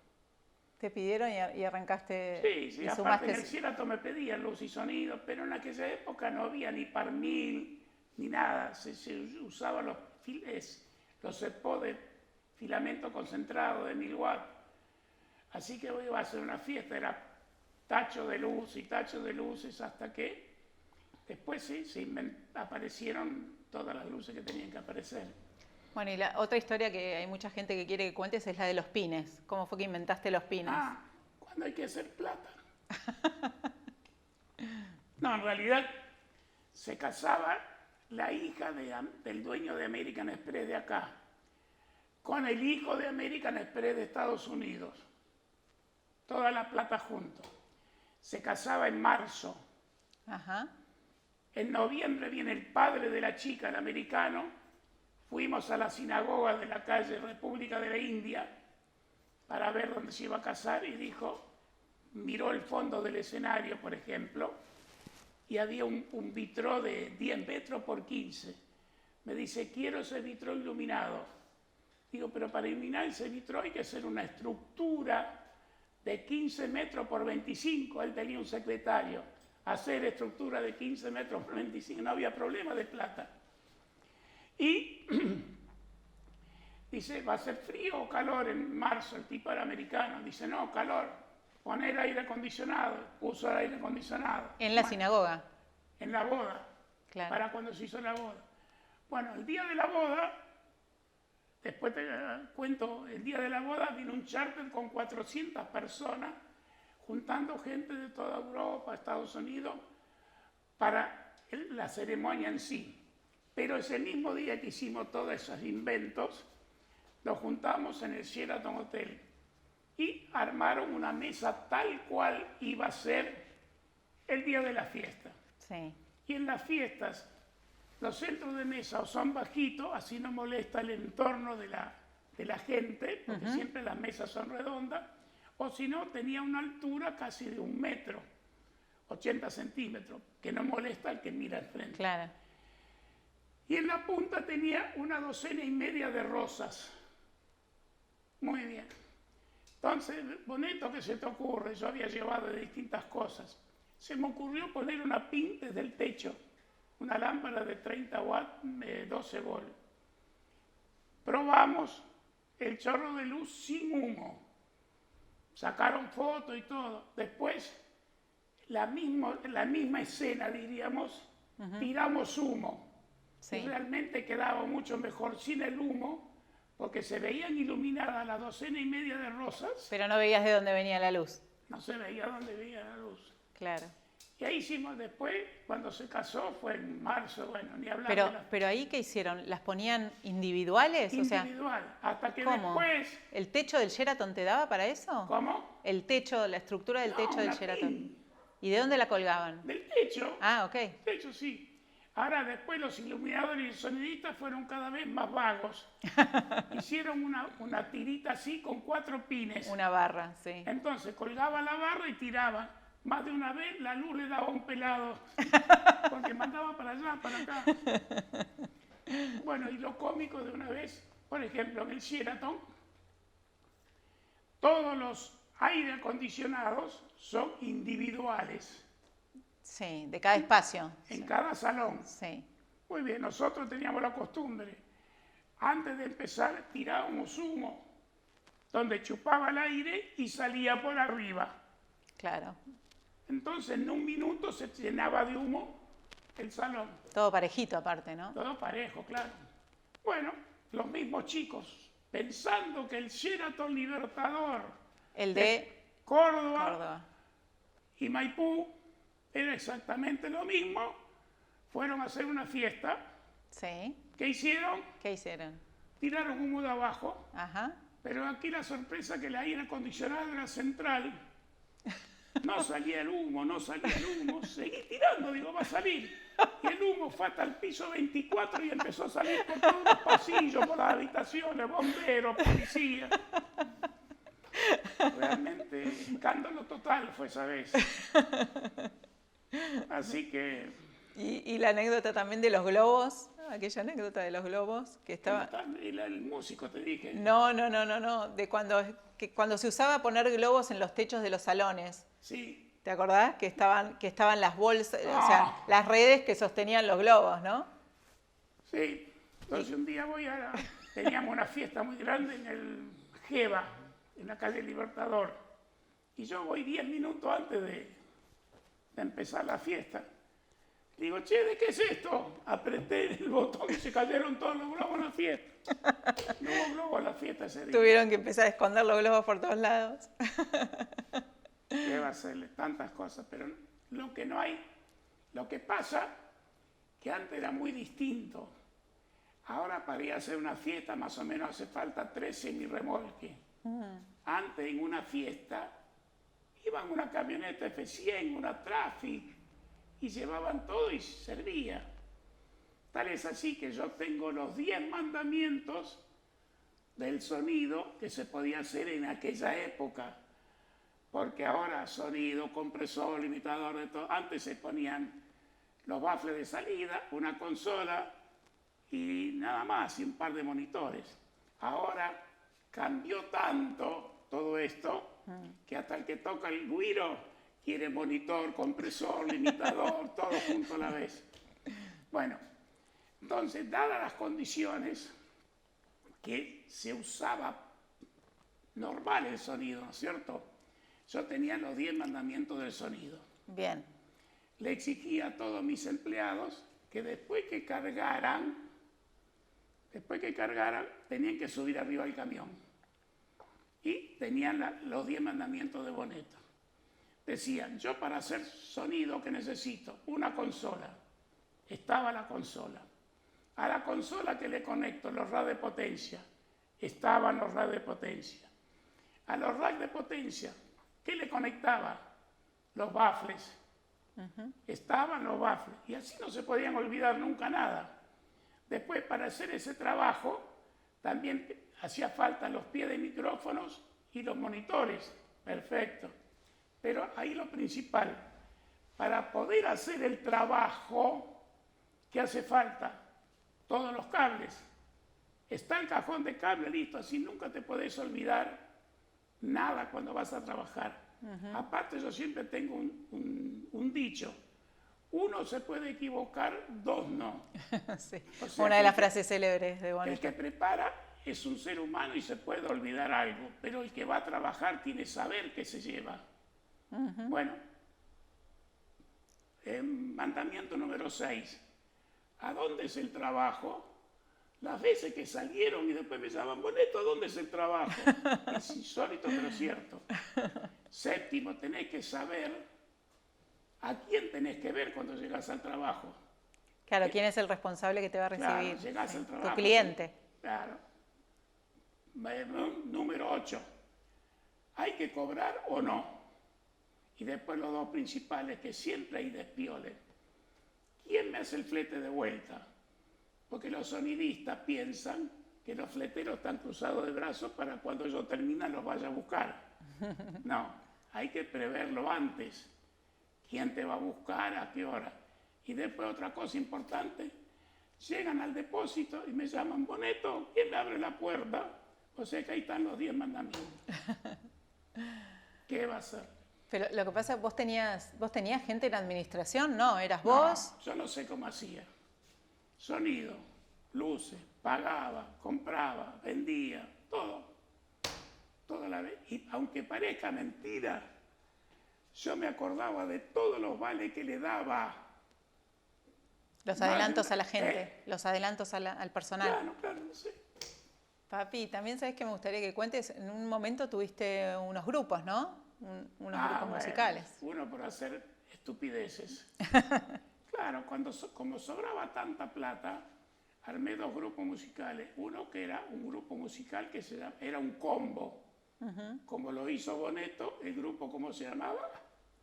Te pidieron y arrancaste. Sí, aparte en el Sheraton me pedían luz y sonido, pero en aquella época no había ni par 1000 ni nada. Se usaban los EPO de filamento concentrado de 1000 watts. Así que hoy iba a hacer una fiesta, era tacho de luz y tacho de luces hasta que Después sí, aparecieron todas las luces que tenían que aparecer. Bueno, y la otra historia que hay mucha gente que quiere que cuentes es la de los pines. ¿Cómo fue que inventaste los pines? Cuando hay que hacer plata. No, en realidad se casaba la hija del dueño de American Express de acá con el hijo de American Express de Estados Unidos. Toda la plata junto. Se casaba en marzo. Ajá. En noviembre viene el padre de la chica, el americano. Fuimos a la sinagoga de la calle República de la India para ver dónde se iba a casar y dijo, miró el fondo del escenario, por ejemplo, y había un vitró de 10 metros por 15. Me dice, quiero ese vitró iluminado. Digo, pero para iluminar ese vitró hay que hacer una estructura de 15 metros por 25. Él tenía un secretario. Hacer estructura de 15 metros por 25, no había problema de plata. Y dice, ¿va a ser frío o calor en marzo? El tipo era americano. Dice, no, calor. Poner aire acondicionado. Puso el aire acondicionado. ¿En la sinagoga? En la boda. Claro. Para cuando se hizo la boda. Bueno, el día de la boda, después te cuento, el día de la boda vino un charter con 400 personas, juntando gente de toda Europa, Estados Unidos, para la ceremonia en sí. Pero ese mismo día que hicimos todos esos inventos, los juntamos en el Sheraton Hotel y armaron una mesa tal cual iba a ser el día de la fiesta. Sí. Y en las fiestas, los centros de mesa o son bajitos, así no molesta el entorno de la gente, porque siempre las mesas son redondas, o si no, tenía una altura casi de 1 metro, 80 centímetros, que no molesta al que mira al frente. Claro. Y en la punta tenía una 2,5 de rosas. Muy bien. Entonces, bonito, ¿qué se te ocurre? Yo había llevado de distintas cosas. Se me ocurrió poner una pin desde el techo, una lámpara de 30 watts, 12 volts. Probamos el chorro de luz sin humo. Sacaron fotos y todo. Después, la misma escena, diríamos, tiramos humo. Sí. Y realmente quedaba mucho mejor sin el humo, porque se veían iluminadas las 2,5 de rosas. Pero no veías de dónde venía la luz. No se veía dónde venía la luz. Claro. Y ahí hicimos después, cuando se casó, fue en marzo, bueno, ni hablar. Pero ahí, ¿qué hicieron? ¿Las ponían individuales? Individual, o sea, hasta que ¿cómo? después... ¿El techo del Sheraton te daba para eso? ¿Cómo? El techo, la estructura del techo del Sheraton. Pin. ¿Y de dónde la colgaban? Del techo. Ah, ok. Del techo, sí. Ahora después los iluminadores y sonidistas fueron cada vez más vagos. Hicieron una tirita así con 4 pines. Una barra, sí. Entonces colgaba la barra y tiraba. Más de una vez la luz le daba un pelado, porque mandaba para allá, para acá. Bueno, y lo cómico de una vez, por ejemplo, en el Sheraton, todos los aire acondicionados son individuales. Sí, de cada espacio. En cada salón. Sí. Muy bien, nosotros teníamos la costumbre, antes de empezar tirábamos humo, donde chupaba el aire y salía por arriba. Claro. Entonces en 1 minuto se llenaba de humo el salón. Todo parejito aparte, ¿no? Todo parejo, claro. Bueno, los mismos chicos, pensando que el Sheraton Libertador, el de Córdoba y Maipú, era exactamente lo mismo, fueron a hacer una fiesta. Sí. ¿Qué hicieron? ¿Qué hicieron? Tiraron humo de abajo. Ajá. Pero aquí la sorpresa que el aire acondicionado era central. No salía el humo, no salía el humo. Seguí tirando, digo, va a salir. Y el humo fue hasta el piso 24 y empezó a salir por todos los pasillos, por las habitaciones, bomberos, policía. Realmente, escándalo total fue esa vez. Así que... Y la anécdota también de los globos, aquella anécdota de los globos que estaba... El músico te dije. No, de cuando se usaba poner globos en los techos de los salones. Sí. ¿Te acordás? Que estaban las bolsas, o sea, las redes que sostenían los globos, ¿no? Sí. Entonces un día teníamos una fiesta muy grande en el Jeva, en la calle Libertador. Y yo voy 10 minutos antes de empezar la fiesta. Digo, che, ¿de qué es esto? Apreté el botón y se cayeron todos los globos en la fiesta. No hubo globos en la fiesta ese día. Tuvieron que empezar a esconder los globos por todos lados. ¿Qué va a hacerle? Tantas cosas, pero lo que no hay, lo que pasa, que antes era muy distinto. Ahora para ir a hacer una fiesta más o menos hace falta 3 semirremolques. Antes en una fiesta iban una camioneta F100, una Traffic, y llevaban todo y servía. Tal es así que yo tengo los 10 mandamientos del sonido que se podía hacer en aquella época. Porque ahora sonido, compresor, limitador, de todo. Antes se ponían los baffles de salida, una consola y nada más, y un par de monitores. Ahora cambió tanto todo esto que hasta el que toca el güiro quiere monitor, compresor, limitador, todo junto a la vez. Bueno, entonces, dadas las condiciones que se usaba normal el sonido, ¿no es cierto? Yo tenía los 10 mandamientos del sonido. Bien. Le exigía a todos mis empleados que después que cargaran, tenían que subir arriba del camión. Y tenían los 10 mandamientos de Bonetto. Decían, yo para hacer sonido que necesito una consola. Estaba la consola. A la consola que le conecto los racks de potencia. Estaban los racks de potencia. A los racks de potencia, ¿qué le conectaba? Los baffles. Estaban los baffles. Y así no se podían olvidar nunca nada. Después, para hacer ese trabajo, también hacía falta los pies de micrófonos y los monitores. Perfecto. Pero ahí lo principal, para poder hacer el trabajo, ¿qué hace falta? Todos los cables. Está el cajón de cable listo, así nunca te podés olvidar nada cuando vas a trabajar. Aparte, yo siempre tengo un dicho. Uno se puede equivocar, 2 no. Sí. O sea, Una de las frases célebres de el Bonetto. que prepara es un ser humano y se puede olvidar algo, pero el que va a trabajar tiene que saber qué se lleva. Bueno, mandamiento número 6. ¿A dónde es el trabajo? Las veces que salieron y después me llamaban, Bonetto, ¿a dónde es el trabajo? Es insólito, pero cierto. 7, tenés que saber a quién tenés que ver cuando llegas al trabajo. Claro, ¿quién es el responsable que te va a recibir? Claro, llegás al trabajo. Tu cliente. Sí, claro. Número 8. ¿Hay que cobrar o no? Y después los 2 principales, que siempre hay despioles. ¿Quién me hace el flete de vuelta? Porque los sonidistas piensan que los fleteros están cruzados de brazos para cuando yo termine los vaya a buscar. No, hay que preverlo antes. ¿Quién te va a buscar? ¿A qué hora? Y después otra cosa importante, llegan al depósito y me llaman, Bonetto, ¿quién me abre la puerta? O sea que ahí están los 10 mandamientos. ¿Qué va a hacer? Pero lo que pasa, ¿vos tenías gente en la administración? No, ¿eras vos? No, yo no sé cómo hacía. Sonido, luces, pagaba, compraba, vendía, todo. Toda la vez. Y aunque parezca mentira, yo me acordaba de todos los vales que le daba. Los adelantos a la gente, los adelantos al personal. Claro, no sé. Papi, también sabes que me gustaría que cuentes, en un momento tuviste unos grupos, ¿no? Unos grupos musicales. Uno por hacer estupideces. Claro, como sobraba tanta plata, armé 2 grupos musicales. Uno que era un grupo musical que era un combo. Como lo hizo Bonetto, el grupo, ¿cómo se llamaba?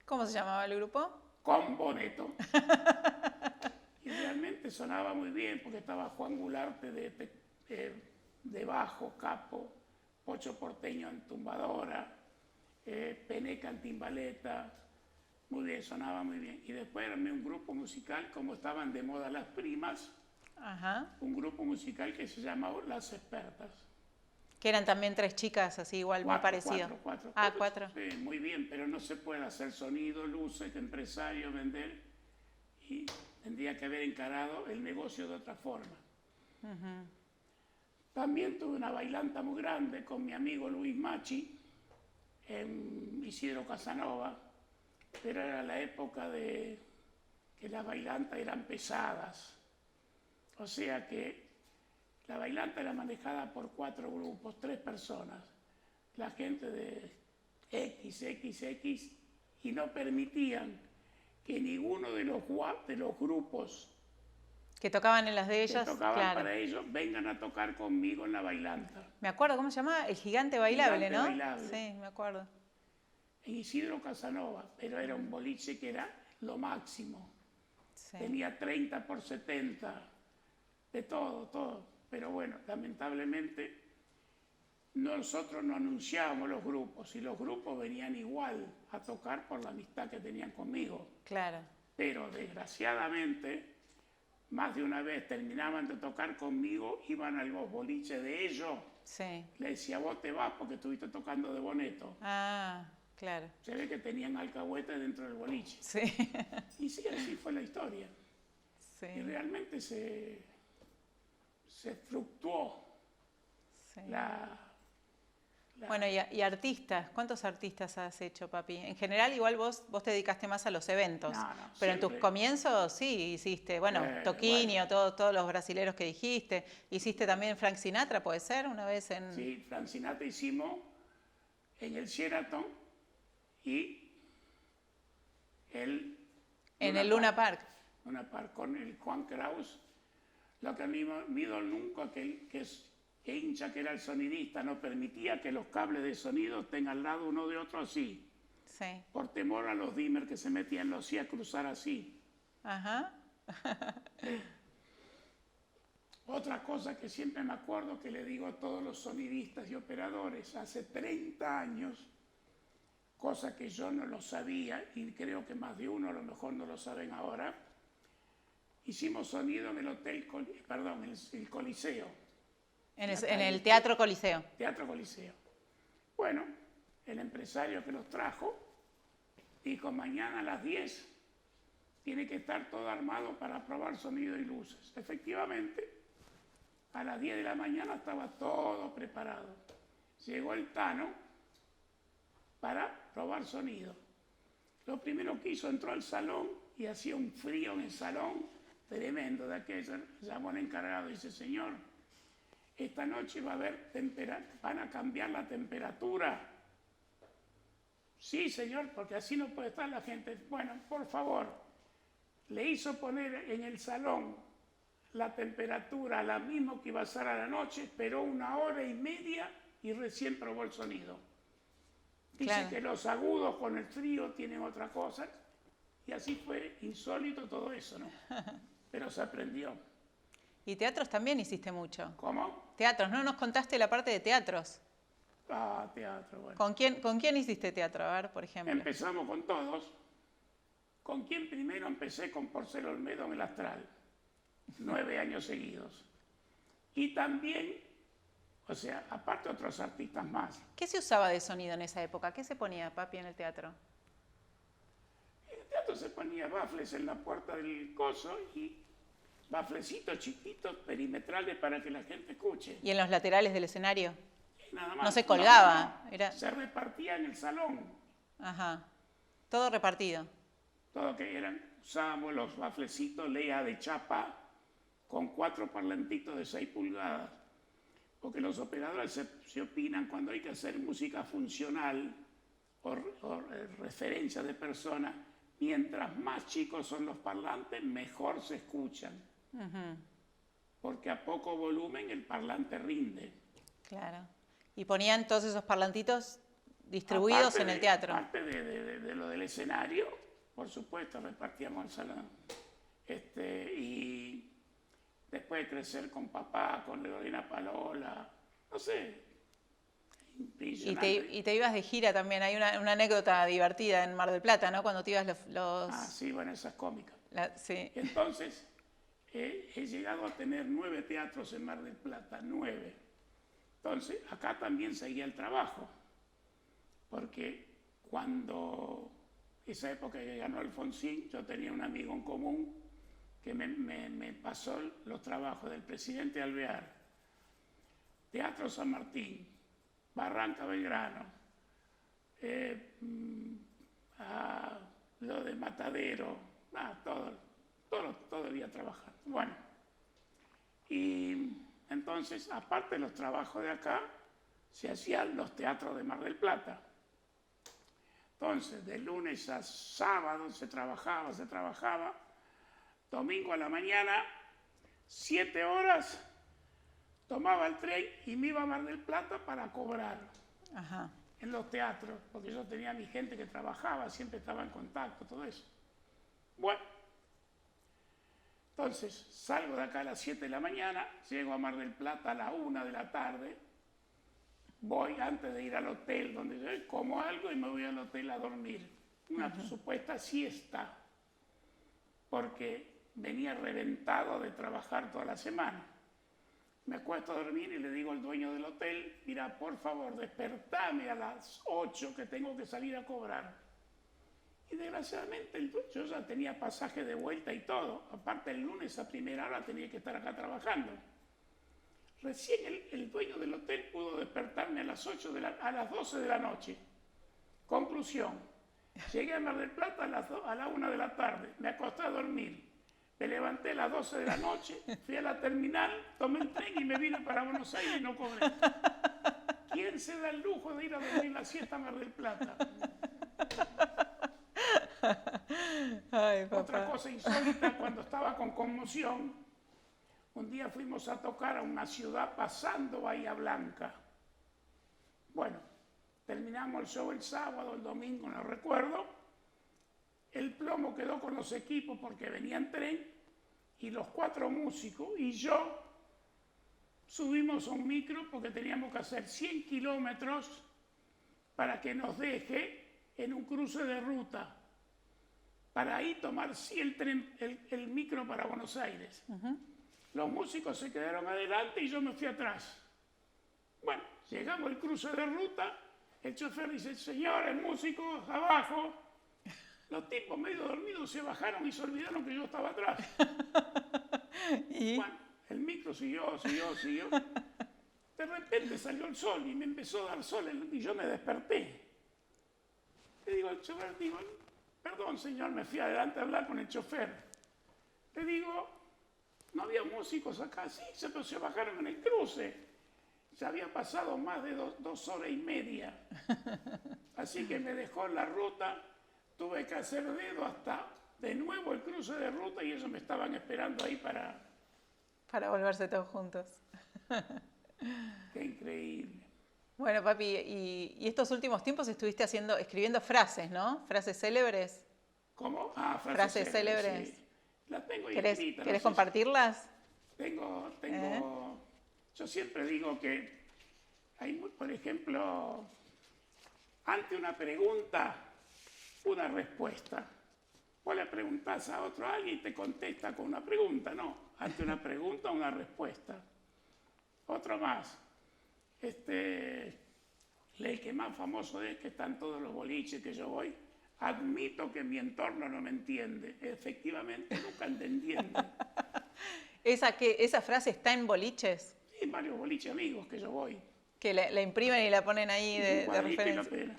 ¿Cómo se llamaba el grupo? Con Bonetto. Y realmente sonaba muy bien porque estaba Juan Gularte de bajo, capo, Pocho Porteño en tumbadora, Peneca en timbaleta. Muy bien, sonaba muy bien. Y después armé un grupo musical, como estaban de moda las primas, un grupo musical que se llamaba Las Expertas. Que eran también 3 chicas, así igual, muy parecido. 4. Ah, 4. Sí, muy bien, pero no se puede hacer sonido, luces, empresario, vender. Y tendría que haber encarado el negocio de otra forma. También tuve una bailanta muy grande con mi amigo Luis Machi en Isidro Casanova, pero era la época de que las bailantas eran pesadas. O sea que la bailanta era manejada por 4 grupos, 3 personas. La gente de XXX, y no permitían que ninguno de los grupos Que tocaban en las de que ellos, tocaban claro. para ellos vengan a tocar conmigo en la bailanta. Me acuerdo, ¿cómo se llama? El Gigante Bailable, Gigante ¿no? Bailable. Sí, me acuerdo. En Isidro Casanova, pero era un boliche que era lo máximo. Sí. Tenía 30 por 70, de todo. Pero bueno, lamentablemente nosotros no anunciábamos los grupos y los grupos venían igual a tocar por la amistad que tenían conmigo. Claro. Pero desgraciadamente, más de una vez terminaban de tocar conmigo, iban a los boliches de ellos. Sí. Le decía, vos te vas porque estuviste tocando de Boneto. Ah, claro. Se ve que tenían alcahuetes dentro del boliche. Sí. Y sí, así fue la historia. Sí. Y realmente se fluctuó Sí. Bueno, y artistas, ¿cuántos artistas has hecho, papi? En general, igual vos te dedicaste más a los eventos. No, pero en tus siempre. comienzos sí hiciste, bueno, Toquinho, todos los brasileros que dijiste. Hiciste también Frank Sinatra, ¿puede ser? Una vez en... Sí, Frank Sinatra hicimos en el Sheraton y en el Luna Park. Luna Park con el Juan Kraus. Lo que mi ídolo nunca, que hincha, que era el sonidista, no permitía que los cables de sonido estén al lado uno de otro así. Sí. Por temor a los dimmers que se metían, los hacía cruzar así. Ajá. Otra cosa que siempre me acuerdo que le digo a todos los sonidistas y operadores, hace 30 años, cosa que yo no lo sabía y creo que más de uno a lo mejor no lo saben ahora, hicimos sonido en el el Coliseo. En el Teatro Coliseo. Teatro Coliseo. Bueno, el empresario que los trajo dijo, mañana a las 10 tiene que estar todo armado para probar sonido y luces. Efectivamente, a las 10 de la mañana estaba todo preparado. Llegó el Tano para probar sonido. Lo primero que hizo, entró al salón y hacía un frío en el salón tremendo de aquello. Llamó al encargado y dice, señor, esta noche va a haber van a cambiar la temperatura. Sí, señor, porque así no puede estar la gente. Bueno, por favor, le hizo poner en el salón la temperatura la misma que iba a ser a la noche, esperó 1 hora y media y recién probó el sonido. Dice Claro. que los agudos con el frío tienen otra cosa. Y así fue insólito todo eso, ¿no? Pero se aprendió. Y teatros también hiciste mucho. ¿Cómo? Teatros, ¿no nos contaste la parte de teatros? Ah, teatro, bueno. ¿Con quién hiciste teatro? A ver, por ejemplo. Empezamos con todos. ¿Con quién primero? Empecé con Porcel Olmedo en el Astral. 9 años seguidos. Y también, o sea, aparte otros artistas más. ¿Qué se usaba de sonido en esa época? ¿Qué se ponía, papi, en el teatro? En el teatro se ponía baffles en la puerta del coso y baflecitos chiquitos, perimetrales para que la gente escuche. ¿Y en los laterales del escenario? Y nada más. No se colgaba. No. Era... Se repartía en el salón. Ajá. Todo repartido. Todo que usábamos los baflecitos Lea de chapa con 4 parlantitos de 6 pulgadas. Porque los operadores se opinan cuando hay que hacer música funcional o referencia de personas. Mientras más chicos son los parlantes, mejor se escuchan. Porque a poco volumen el parlante rinde. Claro. ¿Y ponían todos esos parlantitos distribuidos en el teatro? Aparte de lo del escenario, por supuesto, repartíamos el salón. Y después de crecer con papá, con Lorena Palola, no sé. Y te ibas de gira también. Hay una anécdota divertida en Mar del Plata, ¿no? Cuando te ibas los... Ah, sí, bueno, esa es cómica. Sí. Entonces, he llegado a tener 9 teatros en Mar del Plata, 9. Entonces, acá también seguía el trabajo, porque cuando esa época que ganó Alfonsín, yo tenía un amigo en común que me pasó los trabajos del presidente Alvear, Teatro San Martín, Barranca Belgrano, lo de Matadero, todo. todo el día trabajando. Bueno, y entonces, aparte de los trabajos de acá, se hacían los teatros de Mar del Plata. Entonces, de lunes a sábado se trabajaba. Domingo a la mañana, 7 horas, tomaba el tren y me iba a Mar del Plata para cobrar. Ajá. En los teatros, porque yo tenía a mi gente que trabajaba, siempre estaba en contacto, todo eso. Bueno, entonces salgo de acá a las 7 de la mañana, llego a Mar del Plata a la 1 de la tarde, voy antes de ir al hotel, donde yo como algo y me voy al hotel a dormir. Una supuesta siesta, porque venía reventado de trabajar toda la semana. Me acuesto a dormir y le digo al dueño del hotel, mira, por favor, despertame a las 8 que tengo que salir a cobrar. Y desgraciadamente yo ya tenía pasaje de vuelta y todo. Aparte el lunes a primera hora tenía que estar acá trabajando. Recién el dueño del hotel pudo despertarme a las 12 de la noche. Conclusión, llegué a Mar del Plata a la 1 de la tarde, me acosté a dormir. Me levanté a las 12 de la noche, fui a la terminal, tomé el tren y me vine para Buenos Aires y no cobré. ¿Quién se da el lujo de ir a dormir la siesta a Mar del Plata? Ay, papá. Otra cosa insólita, cuando estaba con conmoción, un día fuimos a tocar a una ciudad pasando Bahía Blanca. Bueno, terminamos el show el sábado, el domingo, no recuerdo. El plomo quedó con los equipos porque venía en tren y los 4 músicos y yo subimos a un micro porque teníamos que hacer 100 kilómetros para que nos deje en un cruce de ruta. Para ahí tomar el micro para Buenos Aires. Los músicos se quedaron adelante y yo me fui atrás. Bueno, llegamos al cruce de ruta, el chofer dice, señores, músicos, abajo. Los tipos medio dormidos se bajaron y se olvidaron que yo estaba atrás. ¿Y? Bueno, el micro siguió. De repente salió el sol y me empezó a dar sol y yo me desperté. Le digo al chofer, perdón señor, me fui adelante a hablar con el chofer. Le digo, no había músicos acá, sí, pero se bajaron en el cruce. Ya había pasado más de 2 horas y media. Así que me dejó en la ruta. Tuve que hacer dedo hasta de nuevo el cruce de ruta y ellos me estaban esperando ahí para volverse todos juntos. Qué increíble. Bueno, papi, y estos últimos tiempos estuviste escribiendo frases, ¿no? Frases célebres. ¿Cómo? Frases célebres. Sí. Las tengo ¿Querés escritas. No sé compartirlas? Yo siempre digo que hay, por ejemplo, ante una pregunta, una respuesta. Vos le preguntás a alguien y te contesta con una pregunta, no. Ante una pregunta, una respuesta. Otro más. El que más famoso es que están todos los boliches que yo voy. Admito que mi entorno no me entiende. Efectivamente, nunca entiende. ¿Esa frase está en boliches? Sí, varios boliches amigos que yo voy. Que la imprimen y la ponen ahí de referencia.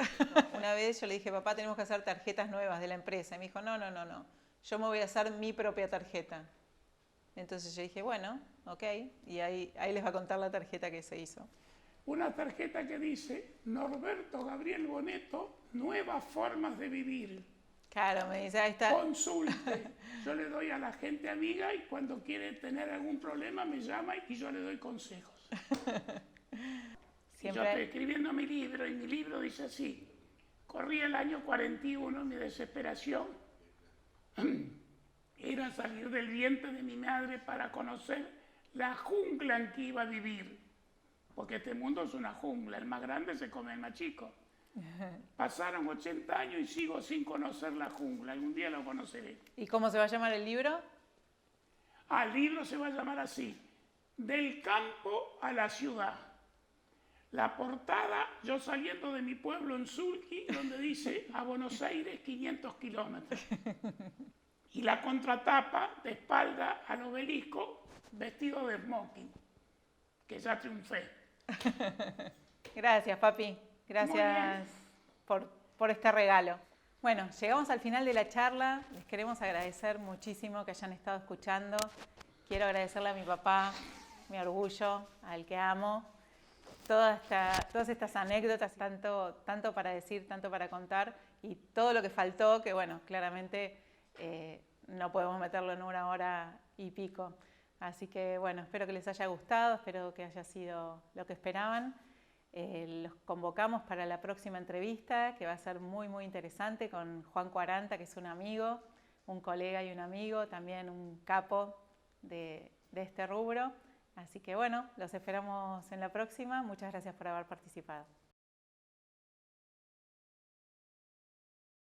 La Una vez yo le dije, papá, tenemos que hacer tarjetas nuevas de la empresa. Y me dijo, no. Yo me voy a hacer mi propia tarjeta. Entonces yo dije, bueno, ok. Y ahí les va a contar la tarjeta que se hizo. Una tarjeta que dice, Norberto Gabriel Boneto, nuevas formas de vivir. Claro, me dice, ahí está. Consulte. Yo le doy a la gente amiga y cuando quiere tener algún problema me llama y yo le doy consejos. Yo estoy escribiendo mi libro y mi libro dice así, corría el año 41, mi desesperación era salir del vientre de mi madre para conocer la jungla en que iba a vivir, porque este mundo es una jungla, el más grande se come el más chico. Pasaron 80 años y sigo sin conocer la jungla, algún día lo conoceré. ¿Y cómo se va a llamar el libro? El libro se va a llamar así, Del campo a la ciudad. La portada, yo saliendo de mi pueblo en Sulqui, donde dice a Buenos Aires 500 kilómetros. Y la contratapa de espalda al obelisco vestido de smoking, que ya triunfé. Gracias, papi. Gracias por este regalo. Bueno, llegamos al final de la charla. Les queremos agradecer muchísimo que hayan estado escuchando. Quiero agradecerle a mi papá, mi orgullo, al que amo. Todas estas anécdotas, tanto para decir, tanto para contar, y todo lo que faltó, que bueno, claramente no podemos meterlo en 1 hora y pico. Así que bueno, espero que les haya gustado, espero que haya sido lo que esperaban. Los convocamos para la próxima entrevista, que va a ser muy, muy interesante, con Juan Quaranta, que es un amigo, un colega y un amigo, también un capo de este rubro. Así que bueno, los esperamos en la próxima. Muchas gracias por haber participado.